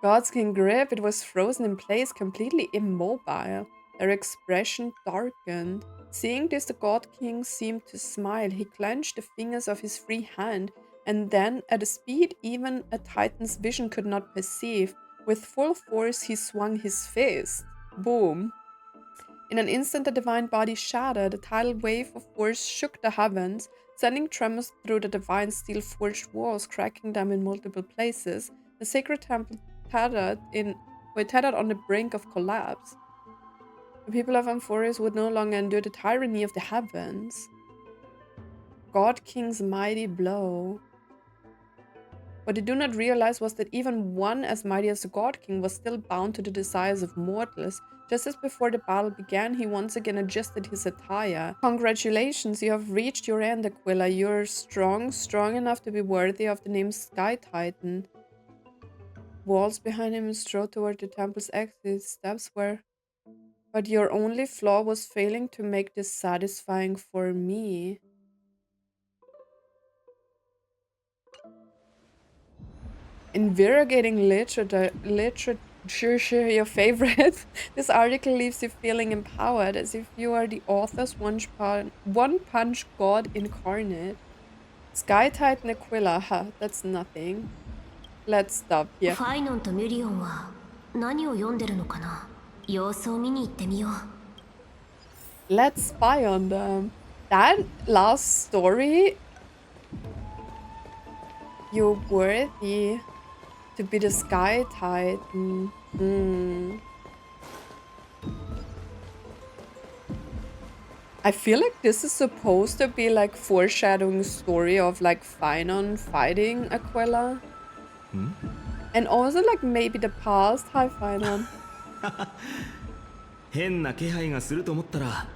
God's King grip, it was frozen in place, completely immobile. Their expression darkened. Seeing this, the God King seemed to smile. He clenched the fingers of his free hand, and then, at a speed even a Titan's vision could not perceive, with full force he swung his fist. Boom. In an instant, the divine body shattered. A tidal wave of force shook the heavens, sending tremors through the divine steel-forged walls, cracking them in multiple places. The sacred temple tethered on the brink of collapse. The people of Amphoreus would no longer endure the tyranny of the heavens. God King's mighty blow. What they do not realize was that even one as mighty as the God King was still bound to the desires of mortals. Just as before the battle began, he once again adjusted his attire. Congratulations, you have reached your end, Aquila. You're strong enough to be worthy of the name Sky Titan. Walls behind him strode toward the temple's exit. Steps were... But your only flaw was failing to make this satisfying for me. Invigorating literature, your favorite. This article leaves you feeling empowered, as if you are the author's one-punch god incarnate. Sky Titan Aquila, huh, that's nothing. Let's stop here. Phainon とミリオンは何を読んでるのかな。様子を見に行ってみよう。Let's spy on them. That last story, you're worthy to be the Sky Titan. I feel like this is supposed to be like foreshadowing story of like Phainon fighting Aglaea. And also like maybe the past. Hi Phainon. 変な気配がすると思ったら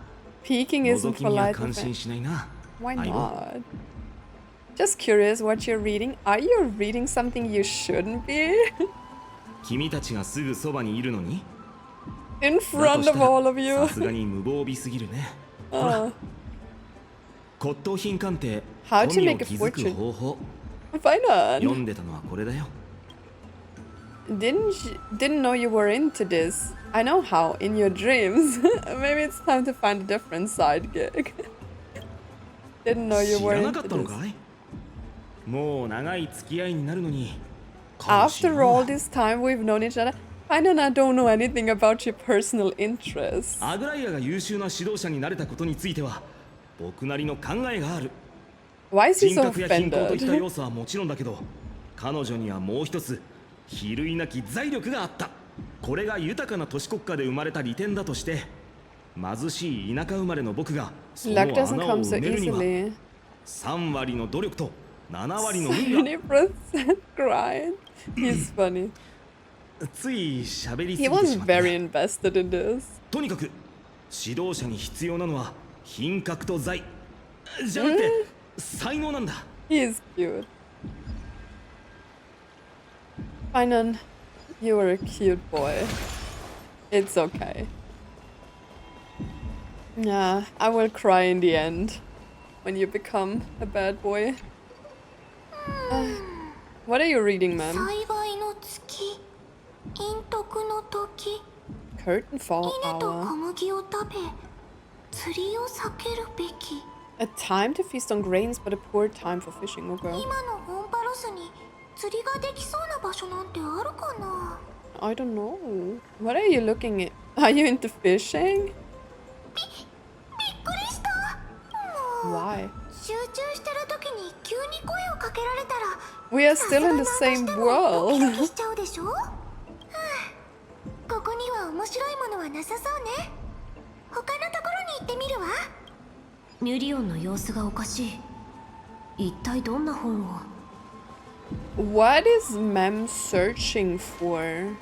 Peeking 覗 isn't き見は polite. 感心しないな Why 相棒 not? Just curious what you're reading. Are you reading something you shouldn't be? 君たちがすぐそばにいるのに In だと front した of all ら of you. さすがに無防備すぎるねほら骨董品鑑定 How to 富を make a 築く fortune. 方法 Phainon. 読んでたのはこれだよ Didn't know you were into this. I know how, in your dreams. Maybe it's time to find a different side gig. Didn't know you 知 were らなかっ into たの this. かいもう長い付き合いになるのに悲しい After な all this time we've known each other, Phainon, I don't know anything about your personal interests. アグライアが優秀な指導者になれたことについては僕なりの考えがある Why is he 人 so 格や貧困といった offended? 要素はもちろんだけど彼女にはもう一つ比類なき財力があったこれが豊かな都市国家で生まれた利点だとして貧しい田舎生まれの僕がその Luck doesn't 穴を come so 埋めるには easily. 3割の努力と7割の運 70% grind. He's funny. がつい喋りす He ぎて was しまった very invested in this. とにかく指導者に必要なのは品格と財じゃなくて才能なんだ He is cute. Phainon, you were a cute boy. It's okay. Yeah, I will cry in the end when you become a bad boy. What are you reading, ma'am? 幸の月陰徳の時 Curtain fall 稲と小 hour. 麦を食べ釣りを避けるべき A time to feast on grains, but a poor time for fishing. Okay. 今のホンパロスに釣りができそうな場所なんてあるかな I don't know. What are you looking at? Are you into fishing? びっくりしたもう Why? 集中してる時に急に声をかけられたら We are still in the same ドキ world. ドキしちゃうでしょ、はあ、ここには面白いものはなさそうね他のところに行ってみるわミュリオンの様子がおかしい一体どんな本を What is Mem searching for?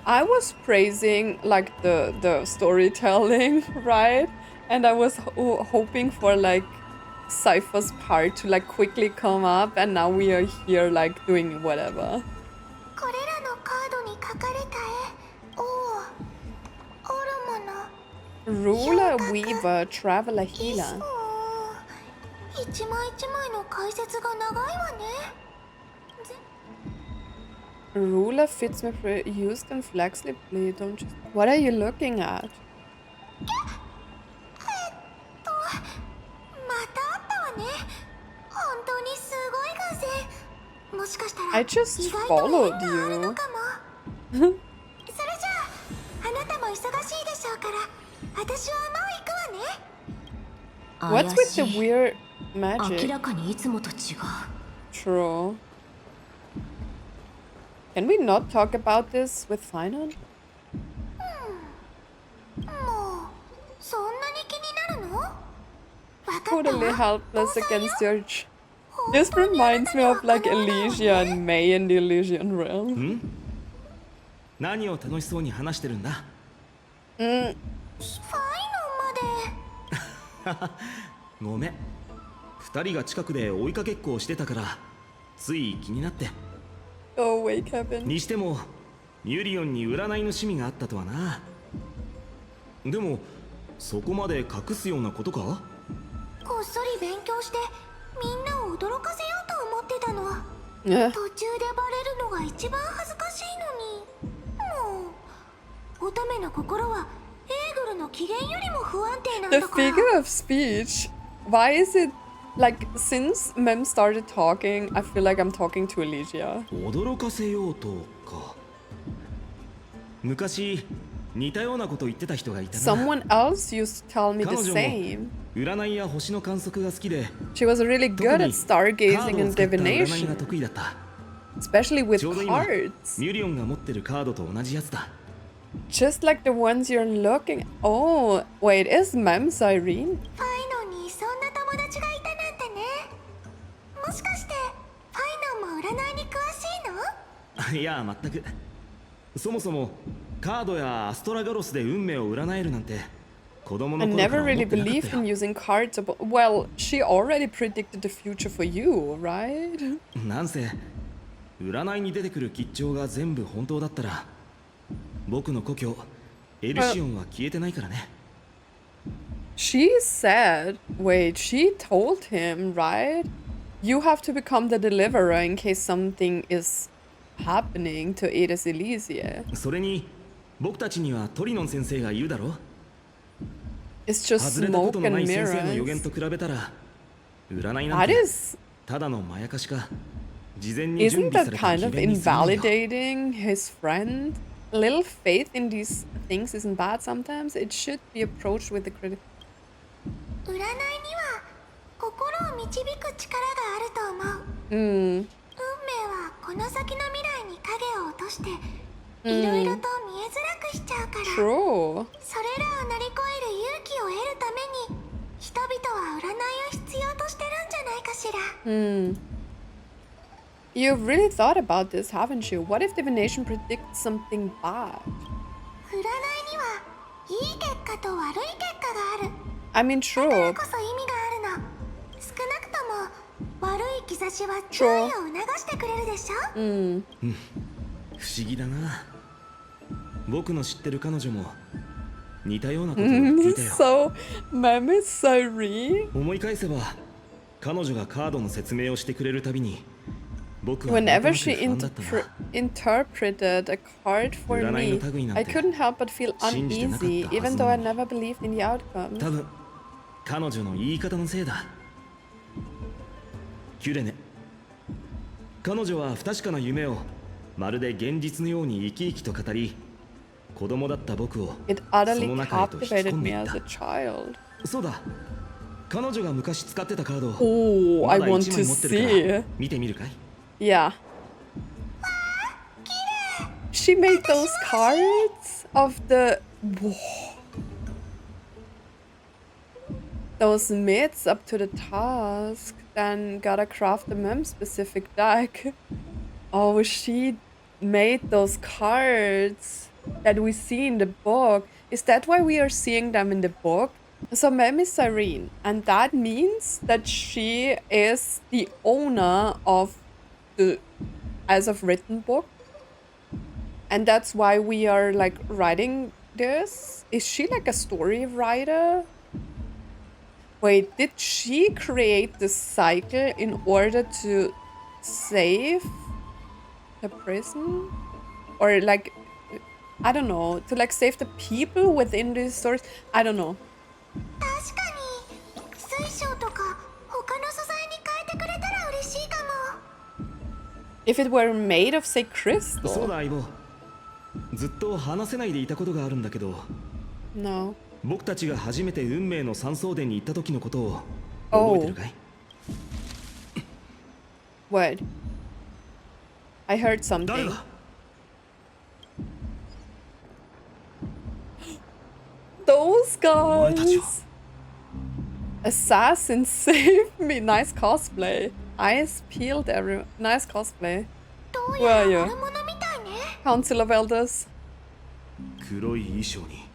I was praising like the storytelling, right? And I was hoping for like Cipher's part to like quickly come up, and now we are here like doing whatever. これらのカードに描かれた絵おおるもの Ruler, Weaver, Traveler, いっ Healer. そ一枚一枚の解説が長いわね Ruler fits me used and flexibly. Don't you? What are you looking at? またあったわね本当にすごい偶然もしかしたら I just 意外と followed 縁がある you. のかもそれじゃああなたも忙しいでしょうから私はもう行くわね What's with the 怪しい weird 明 magic? らかにいつもと違う True. Can we not talk about this with Phainon? もうそんなに気になるのわかった Totally わ helpless against your. This reminds me of like Elysia and May in the Elysian realm. 何を楽しそうに話してるんだファイノンまでごめん2人が近くで追いかけっこをしてたからつい気になって Go away, Kevin. にしてもミュリオンに占いの趣味があったとはなでもそこまで隠すようなことかこっそり勉強してみんなを驚かせようと思ってたの Yeah. 途中でバレるのが一番恥ずかしいのにもう乙女の心はエーグルの機嫌よりも不安定なん The だから figure of speech. Why is it like since Mem started talking, I feel like I'm talking to Elysia. 驚かせようとか昔似たようなこと言ってた人がいたな Someone else used to tell me the 彼女も same. 占いや星の観測が好きで She was really 特 good に at カー stargazing ドを and 使った占いが divination, 得意だった especially with ちょうど今 cards. ミュリオンが持ってるカードと同じやつだ Just like the ones you're looking. Oh, wait, is Mem Cyrene? ファイノンにそんな友達がいたなんてね。もしかしてファイノンも占いに詳しいの？いや全く。そもそもカードやアストラガロスで運命を占えるなんて子供 I の頃か never ら思 really ってなかった believed in よ。 using cards. Well, she already predicted the future for you, right? なんせ占いに出てくる吉兆が全部本当だったら僕の故郷エルシオンは消えてないからね。 She said, wait, she told him, right? You have to become the deliverer in case something is happening to Aedes Elysia. それに僕たちにはトリノン先生がいるだろ。 It's just 外れたこ smoke との and ない先生の予言 mirrors. と比べたら占いなん That て is, ただのまやかしか事前に準 isn't 備さ that れた kind 詭 of 弁に過ぎないよ。 invalidating his friend? A little faith in these things isn't bad sometimes. It should be approached with the critic. 占いには心を導く力があると思う。 Mm. 運命はこの先の未来に影を落としていろいろと見えづらくしちゃうから、 True. それらを乗り越える勇気を得るために人々は占いを必要としてるんじゃないかしら。 You've really thought about this, haven't you? What if divination predicts something bad? 占いにはいい結果と悪い結果がある。 I mean, だから true. こそ意味があるの。少なくとも悪い兆しは注意を促してくれるでしょ。 不思議だな。僕の知ってる彼女も似たようなことを言っていたよ。 So, Mem is Cyrene. 思い返せば彼女がカードの説明をしてくれるたびに僕は Whenever なん she となく不安だったな。 interpreted a card for me, I couldn't help but feel uneasy, even though I never believed in the outcome. 多分彼女の言い方のせいだ。キュレネ、彼女は不確かな夢をまるで現実のように生き生きと語り、子供だった僕を It そ utterly の中へと引き込 captivated んで me いっ as た a。child. そうだ、彼女が昔使ってたカードを Oh, ま I だ want 1 to 枚持ってるから see. 見てみるかい？ Yeah. She made those cards of the those myths up to the task, then gotta craft the mem specific deck. Oh, she made those cards that we see in the book. Is that why we are seeing them in the book? So Mem is Cyrene, and that means that she is the owner of the as of written book. And that's why we are like writing this. Is she like a story writer? Wait, did she create this cycle in order to save the prison? Or like, I don't know, to like save the people within these stories? I don't know. 確かに水晶とか他の素材に変えてくれたら嬉しいかも。 If it were made of, say, そう crystal. だ相棒。ずっと話せないでいたことがあるんだけど、 No. 僕たちが初めて運命の三層殿に行った時のことを覚えてるかい？ What? I heard 誰 something. だ？ Those お前たちは guys. Assassin save me. Nice cosplay. Eyes peeled everyone. Nice cosplay. どう Where や are ら you? 悪者みたいね。 Council of Elders. 黒い衣装に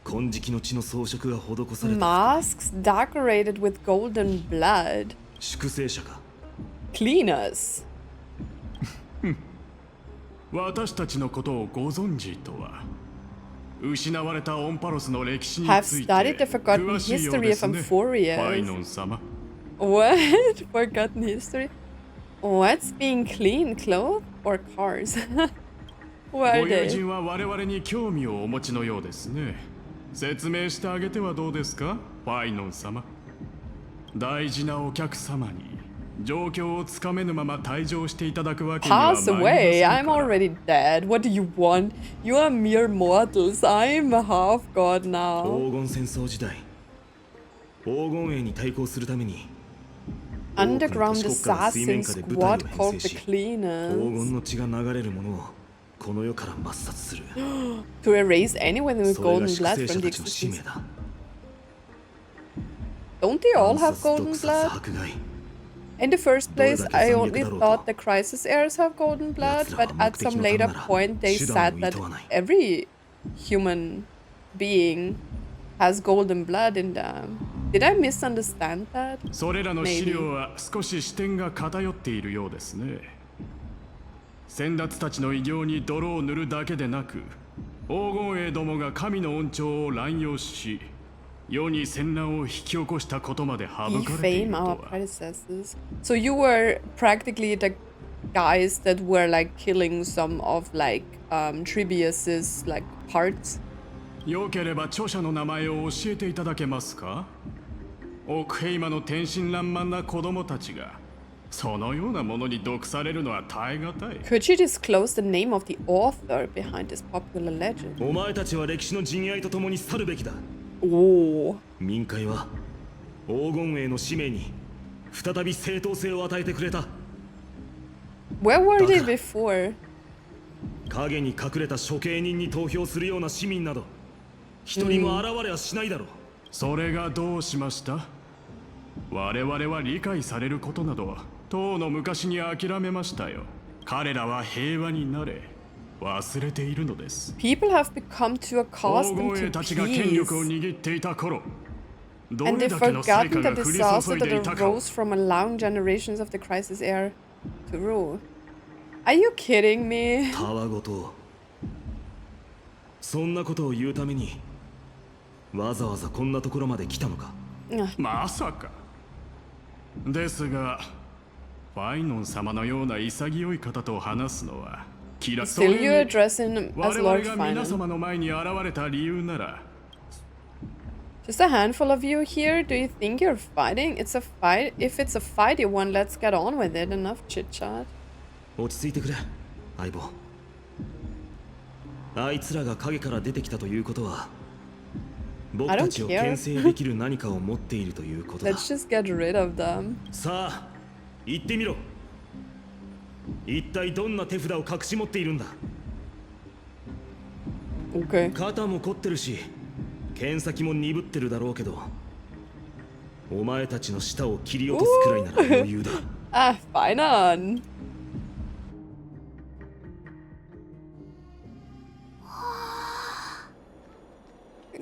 金色の血の装飾が施された Masks decorated with golden blood. 粛清者か？ Cleaners. 私たちのことをご存知とは。失われたオンパロスの歴史に Have ついて studied the forgotten 詳しいよう history で of すね。ファイ Amphoreus. ノン様。 What? Forgotten history? What's being clean? Clothes or cars? Where ご are 友 they? 人は我々に興味をお持ちのようですね。説明してあげてはどうですか、ファイノン様。大事なお客様に状況をつかめぬまま退場していただくわけにはまい Pass りま away. せん I'm から。 already dead. What do you want? You are mere mortals. I'm a half god 黄 now. 金戦争時代黄金衛に対抗するために Underground 多くの都市国家が水面 assassin 下で部隊を squad 編 called 成 the し黄 Cleaners. 金の血が流れるものをこの世から抹殺する。To erase anyone with それ golden が粛 blood 清 from 者 the たちの使命 existence. だ。 Don't they all 暗 have 殺、 golden 毒殺、 blood? 迫害。 In the first place, Dole da I ke only zangyek thought darouto. the crisis heirs have golden blood, Yatsura but wa at some mokuteki no later tame nara point they shudan said wo that itowanai. every human being has golden blood in them. Did I misunderstand that? それらの資 Maybe. 料は少し視点が偏っているようですね。先達たちの偉業に泥を塗るだけでなく、黄金衛どもが神の恩寵を乱用し、世に戦乱を引き起こしたことまで省かれている Defame と our は。 predecessors. So you were practically the guys that were like killing some of like Tribius's like parts. よければ著者の名前を教えていただけますか？オークヘイマの天真爛漫な子供たちがそのようなものに毒されるのは耐え難い。 Could you disclose the name of the author behind this popular legend? お前たちは歴史の陣合とともに去るべきだ。 Oh. 民会は黄金衛の使命に再び正当性を与えてくれた。 Where were they だから before? 影に隠れた処刑人に投票するような市民など一人も現れはしないだろう。それがどうしました？我々は理解されることなどとうの昔に諦めましたよ。彼らは平和になれ忘れているのです。 People have become too 黄 accustomed 金衛 to たちが権力を peace, 握っていた頃、ど and れ they've だけの成 forgotten 果 the が降り disaster 注いでい that たかを。 arose from allowing generations of the crisis heir to rule. Are you kidding me? たわごとそんなことを言うためにわざわざこんなところまで来たのか。まさか。ですが、ファイノン様のような潔い方と話すのは嫌い。 Still, you address him as 我々 Lord が皆 Phainon. 様の前に現れた理由なら、 Just a handful of you here. Do you think you're fighting? It's a fight. If it's a fight you want, let's get on with it. Enough chit chat. 落ち着いてくれ相棒。あいつらが影から出てきたということは僕たちを牽制できる何かを持っているということだ。 Let's just get rid of them. さあ言ってみろ。一体どんな手札を隠し持っているんだ。 Okay. 肩も凝ってるし剣先も鈍ってるだろうけどお前たちの舌を切り落とすくらいなら余裕だ。Ah, Phainon.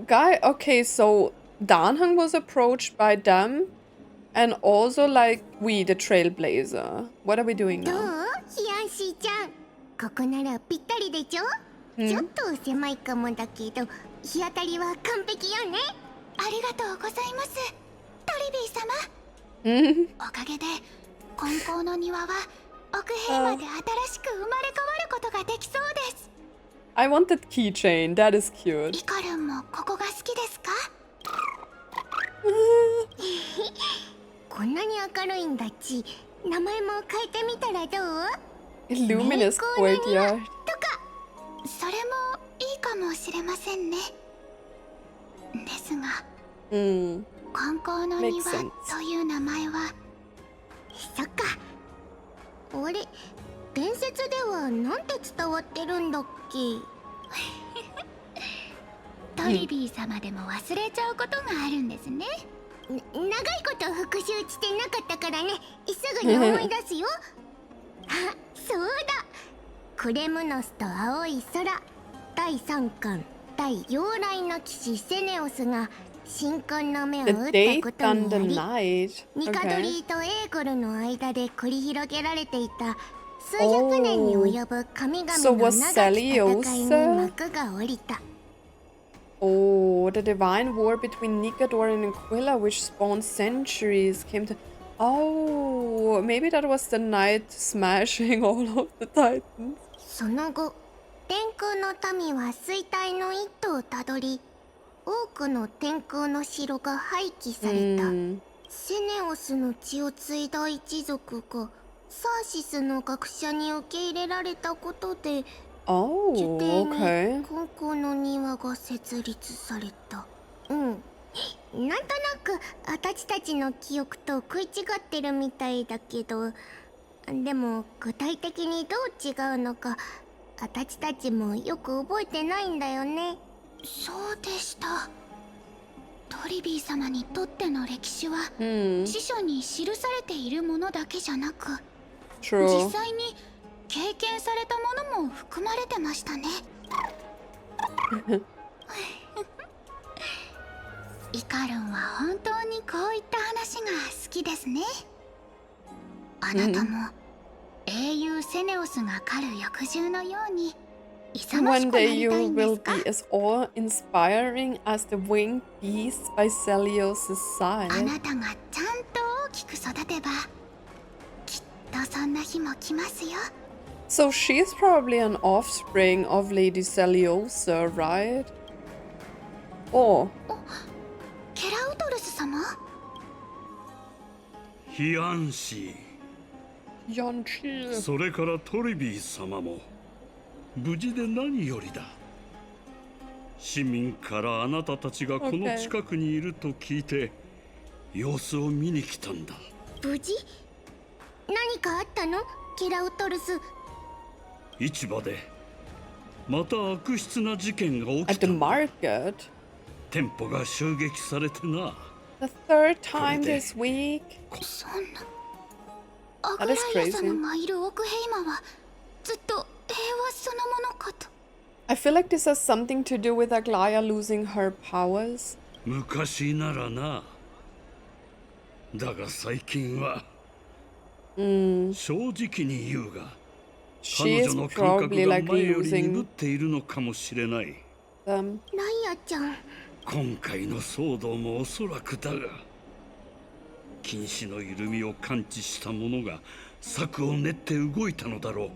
Guy, okay, so Danhang was approached by them, and also like we, the Trailblazer. What are we doing どう now? ヒヤンシーちゃん、ここならぴったりでしょ、ちょっと狭いかもだけど日当たりは完璧よね。ありがとうございます、トリビー様。おかげで金光の庭は奥平まで新しく生まれ変わることができそうです。 I want that keychain. That is cute. イカルンもここが好きですか？こんなに明るいんだち、名前も変えてみたらどう？ Luminous courtyard. とか、それもいいかもしれませんね。ですが、Hmm. 観光の Makes 庭 sense. という名前は、そっか。あれ、伝説ではなんて伝わってるんだっけ？トリビー様でも忘れちゃうことがあるんですね。長いこと復習してなかったからね、すぐに思い出すよ。あ、そうだ。クレムノスと青い空、第3巻、第妖来の騎士セネオスが新婚の目を The 打った date こと and the により、 night. ニカド Okay. リーとエーゴルの間で繰り広げられていた数百年に及ぶ神々 So の was 長き戦いに Celiosa? 幕が下りた。 Oh, the divine war between Nicador and Aquila, which spawned centuries, came to. Oh, maybe that was the night smashing all of the titans. その後、天空の民は衰退の一途をたどり、多くの天空の城が廃棄された。セネオスの血を継いだ一族がサーシスの学者に受け入れられたことで、 Oh, 樹底 okay. に高校の庭が設立された。うん。なんとなく私たちの記憶と食い違ってるみたいだけど、でも具体的にどう違うのか私たちもよく覚えてないんだよね。そうでした。トリビー様にとっての歴史は、辞書に記されているものだけじゃなく、実際に経験されたものも含まれてましたね。イカルンは本当にこういった話が好きですね。あなたも英雄セネオスが狩る翼獣のように勇まし One くな day り you たいんで will すか？ be as awe-inspiring as the winged beast by Celios' あ side. なたがちゃんと大きく育てば、きっとそんな日も来ますよ。 So she's probably an offspring of Lady Celiosa, right? Oh, ケラウトルス様？ヒアンシ Yonchi. ー、それからトリビー様も無事で何よりだ。市民からあなたたちがこの近くにいると聞いて様子を見に来たんだ。無事？何かあったの？ケラウトルス。市場でまた悪質な事件が起 At きた the んだ。 market? 店舗が襲撃されてな。 The third time this week? そんな。ア That グ is ライア crazy. 様がいる奥ヘイマはずっと平和そのものかと。 I feel like this has something to do with Aglaea losing her powers. 昔ならな。だが最近は、正直に言うが、 She 彼 is 女の感覚 probably が like 前より鈍っ losing ているのかもしれない。 them. ライアちゃん。今回の騒動もおそらくだが、禁止の緩みを感知した者が策を練って動いたのだろう。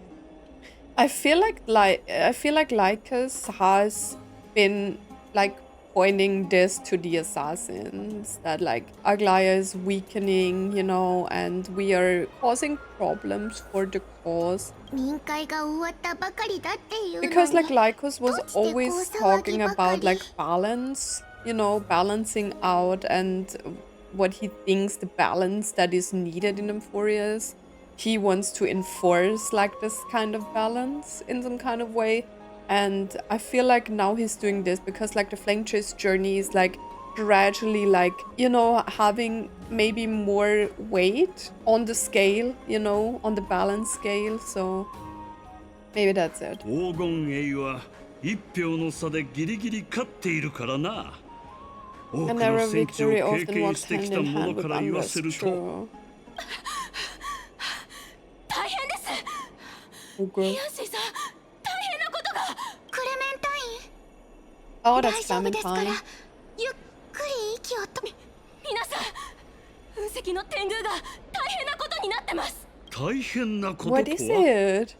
I feel like Lycus has been like pointing this to the assassins that like Aglaea is weakening, you know, and we are causing problems for the cause. 民会が終わったばかりだっていうのに。 Because like Lycus was どうして always こう騒ぎ talking ばか about り？ like balance, you know, balancing out and what he thinks the balance that is needed in Amphoreus. He wants to enforce like this kind of balance in some kind of way. And I feel like now he's doing this because like the Flame Chase journey is like gradually like, you know, having maybe more weight on the scale, you know, on the balance scale. So maybe that's it. 黄金英は一票の差でギリギリ勝っているからな。多く And の our 戦地を victory 経 often 験 walks してき hand た in 者 hand か with ら言わ unrest. せると、 True. 大変です。 Okay. ヤンシーさん、大変なことが。クレメンタイン。 Oh, 大 that's 丈夫ですから、 Clementine. ゆっくり息をと。皆さん、雲石の天狗が大変なことになってます。大変なこととは。 What is it?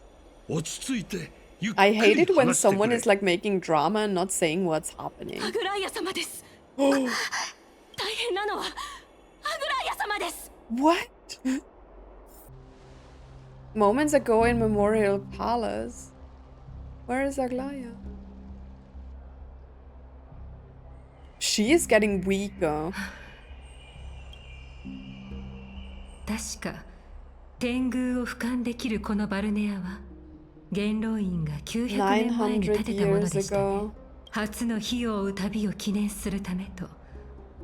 落ち着いてゆっく I り hate it when 話してく someone れ。 is like making drama and not saying what's happening. アグライア様です。大変なのはアグライア様です。 What? Moments ago in Memorial Palace. Where is Aglaea? She is getting weaker. 確か天狗を俯瞰できるこのバルネアは元老院が900年前に建てたものでしたね。初の火を追う旅を記念するためと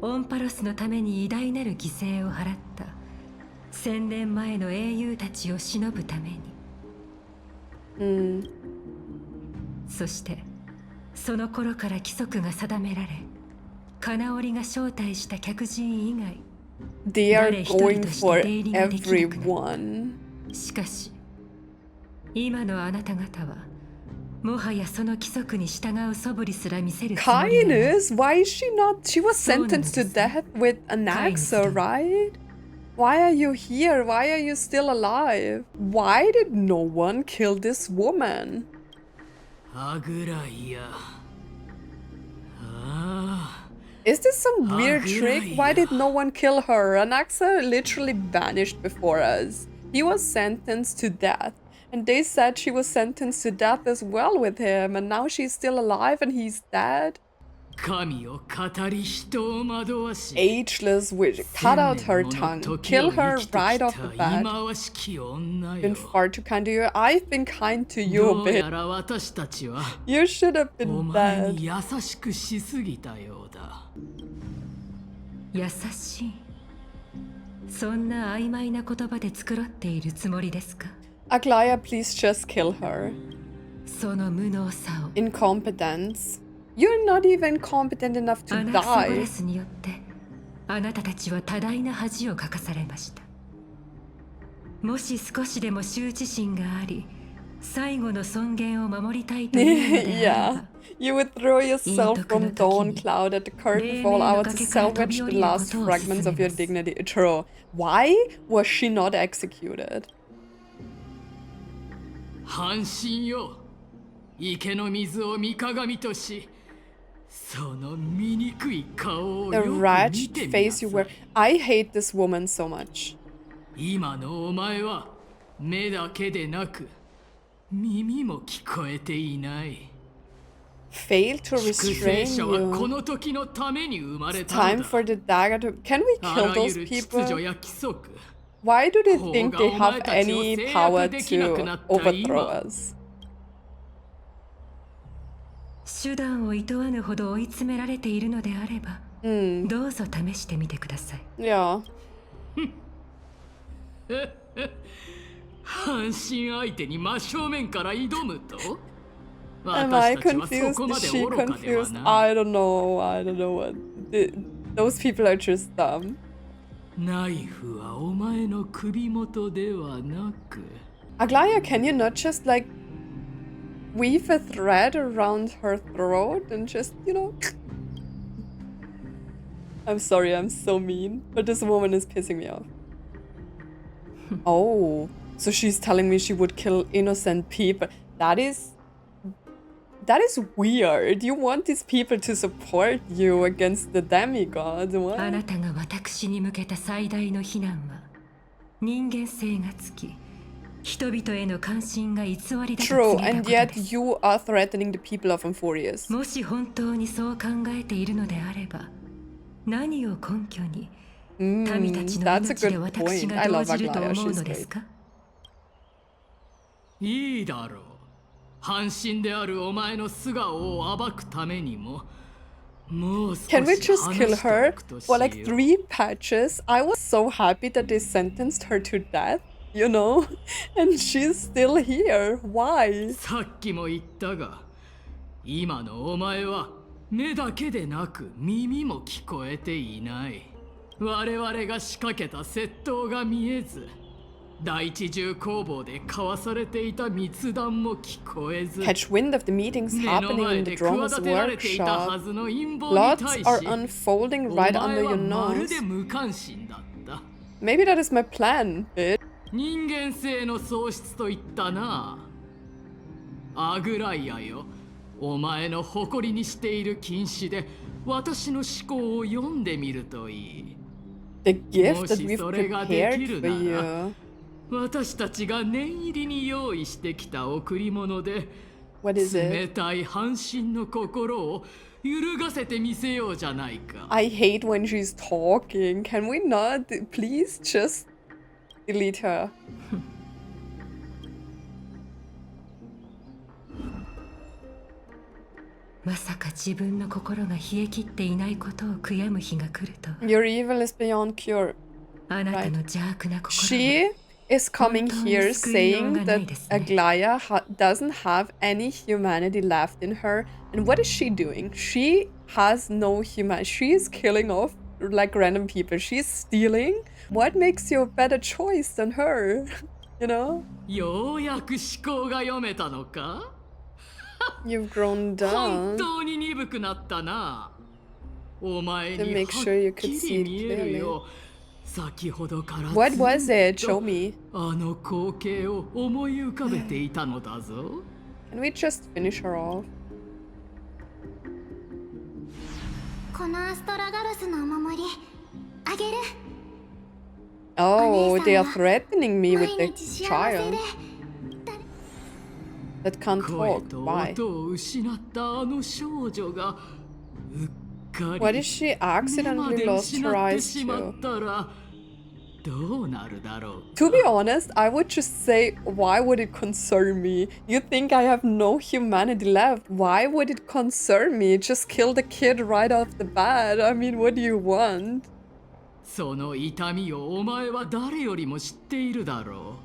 オンパロスのために偉大なる犠牲を払った1000年前の英雄たちを偲ぶために、そしてその頃から規則が定められ、金織が招待した客人以外 They are going for everyone. しかし今のあなた方はもはやその規則に従う素振りすら見せるつもりがない。 Kindness? Why is she not? She was sentenced to death with an axe, right? Why are you here? Why are you still alive? Why did no one kill this woman? アグライア。ああ。 Is this some weird trick? Why did no one kill her? Anaxa literally vanished before us. He was sentenced to death. And they said she was sentenced to death as well with him. And now she's still alive and he's dead. Ageless witch. Cut out her tongue. Kill her right off the bat. Been far too kind to you. I've been kind to you, bitch. You should have been dead. 優しい。そんな曖昧な言葉で繕っているつもりですか? Aglaea, please just kill her. その無能さを。Incompetence. You're not even competent enough to アナクソゴレ die. スによってあなたたちは多大な恥をかかされました。もし少しでも羞恥心があり、最後の尊厳を守りたいというのであれば。 Yeah. You would throw yourself from dawn cloud at the curtain fall hour to salvage the last fragments of your dignity. True. Why was she not executed? 半身よ、池の水を御鏡とし、その醜い顔を The よく見 wretched てみな face さ you い。 wear. I hate this woman so much. 今のお前は目だけでなく耳も聞こえていない。 Failed to 粛清 restrain 者はこ you. の時のために生まれ It's た time のだ。 for the dagger to. Can we あ kill らゆ those る秩序 people? や規則、 Why do they 法 think が they お前 have たちを any 制 power 約できなくな to った overthrow 今。 us? 手段を厭わぬほど追い詰められているのであれば、どうぞ試してみてください。 Yeah. 半身相手に真正面から挑むと Am I 私たちはそ confused? こま Is で she 愚かでは confused? ない。 I don't know. I don't know what. Those people are just dumb. ナイフはお前の首元ではなく。 Aglaea, can you not just like weave a thread around her throat and just, you know? I'm sorry, I'm so mean, but this woman is pissing me off. Oh, so she's telling me she would kill innocent people. That is weird. You want these people to support you against the demigod. あ What? なたが私に向けた最大の非難は人間性がつき、人々への関心が偽りだと True, 告げた and ことで yet す。 you are threatening the people of Amphoreus. もし本当にそう考えているのであれば、何を根拠に民たちの That's a 命で good 私 point. が I 動 love じると Aglaea. 思う She's のです great. か? いいだろう。半身であるお前の素顔を暴くためにも、もう少し Can we just 話 kill して her おくとし for like よう。 3 patches? I was so happy that they sentenced her to death, you know? And she's still here. Why? さっきも言ったが、今のお前は目だけでなく耳も聞こえていない。我々が仕掛けた窃盗が見えず、第一重工房で交わされていた密談も聞こえず、 Catch wind of the meetings 目の happening 前 in で the 企 drama's てられていたは workshop. ずの陰謀に Plots 対 are し、 unfolding お right 前 under は your まる nose. で無関心だった。 Maybe that is my plan, bitch. 人間性の喪失と言ったな。アグライアよ、お前の誇りにしている禁止で私の思考を読んでみるといい。 The gift that もし we've それがで prepared きる for な you. ら、私たちが念入りに用意してきた贈り物で What is 冷 it? たい半身の心を揺るがせてみせようじゃないか。 I hate when she's talking. Can we not? Please just delete her. まさか自分の心が冷え切っていないことを悔やむ日が来るとは。 Your evil is beyond cure. あなたの邪悪な心は She is coming here saying that Aglaea doesn't have any humanity left in her. And what is she doing? She has no human. She's killing off like random people. She's stealing. What makes you a better choice than her? You know? ようやく思考が読めたのか？ You've grown 本 down 当に鈍くなったな。お前に to は make sure you っ could き see り it 見える clearly. よ。先ほどから What was ずっ it? と Show me. あの光景を思い浮かべていたのだぞ。 Can we just finish her off? このアストラガロスのお守りあげる。 Oh, they are threatening me with 毎 the 日幸せ child で that can't 声 talk. と Why? 音を失ったあの少女が浮かり Why did she accidentally lost her eyes しま too? ったらどうなるだろう To be honest, I would just say, why would it concern me? You think I have no humanity left. Why would it concern me? Just kill the kid right off the bat. I mean, what do you want? その痛みをお前は誰よりも知っているだろ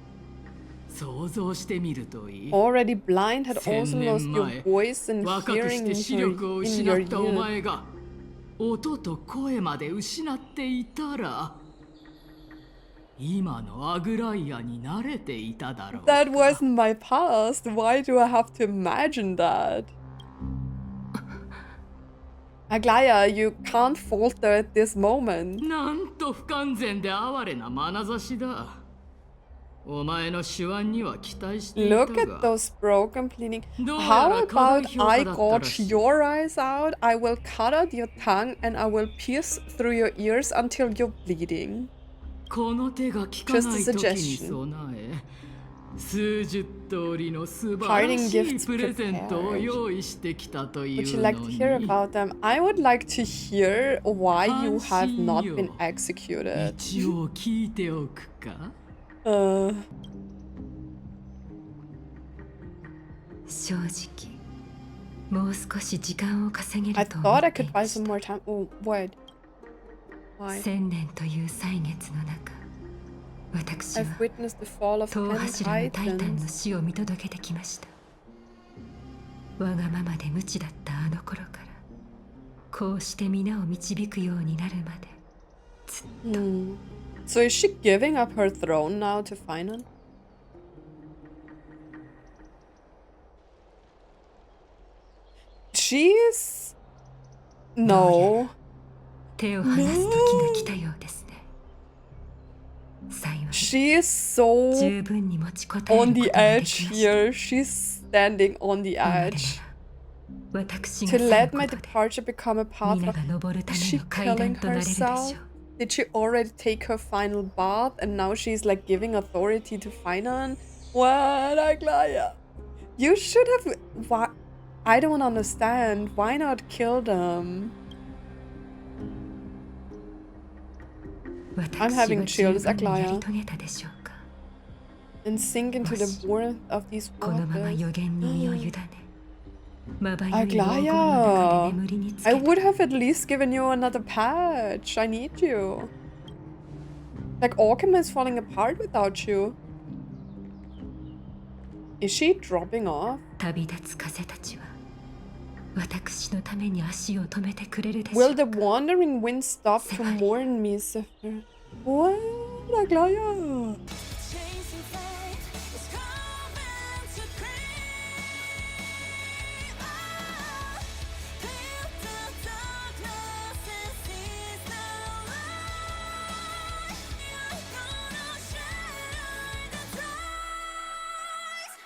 う想像してみるといい Already blind, had also 1000 lost 年 your 前 voice and 若く hearing して in, 視力を in 失 your ったお youth. 前が音と声まで失っていたら今のアグライアに慣れていただろう That wasn't my past. Why do I have to imagine that? Aglaea, you can't falter at this moment. なんと不完全で哀れな眼差しだお前の手腕には期待していたが Look at those broken bleeding. どうや How ら過 about 大評 I 価だったらし gouge い your eyes out? I will cut out your tongue and I will pierce through your ears until you're bleeding. この手が効か Just な a い時に suggestion. 備え数十通りの素晴 Parting らしい gifts プレゼントを用意してきたとい Would う you の like to hear に about them? I would like to hear why you have not been 関 executed. 一応聞いておくか 正直もう少し時間を稼げ I ると思 thought っ I てい could ま buy し some た more time. Oh, what? Why? 1000年という歳月の中私は I've witnessed the fall of 塔 10柱のタイタンの titans. 死を見届けてきましたわがままで無知だったあの頃からこうして皆を導くようになるまで So is she giving up her throne now to Phainon? She's... No. 手を離す時が来たようですね幸い She is so 十分に持ちこたえる on こと the がで edge きました here. She's standing on the 今までなら edge. 私 To が去 let る my ことで departure become a path 皆 for... が登るた Is め she の階段 killing となれるでしょ herself? う Did she already take her final bath and now she's like giving authority to Phainon? What, Aglaea? You should have... Why? I don't understand. Why not kill them? I'm 私 having は十 chills, 分にやり Aglaea. 遂げたでしょうか And sink into the warmth of these このまま waters. 予言に身を委ねまばゆい黄金の中で Aglaea, 眠りにつ I け would have at least given you another patch. I need you. Like, Orkham is falling apart without you. Is she dropping off? 旅立つ風たちは私のために足を止めてくれるでしょ Will う the wandering wind stop to mourn me, Cipher? What, Aglaea?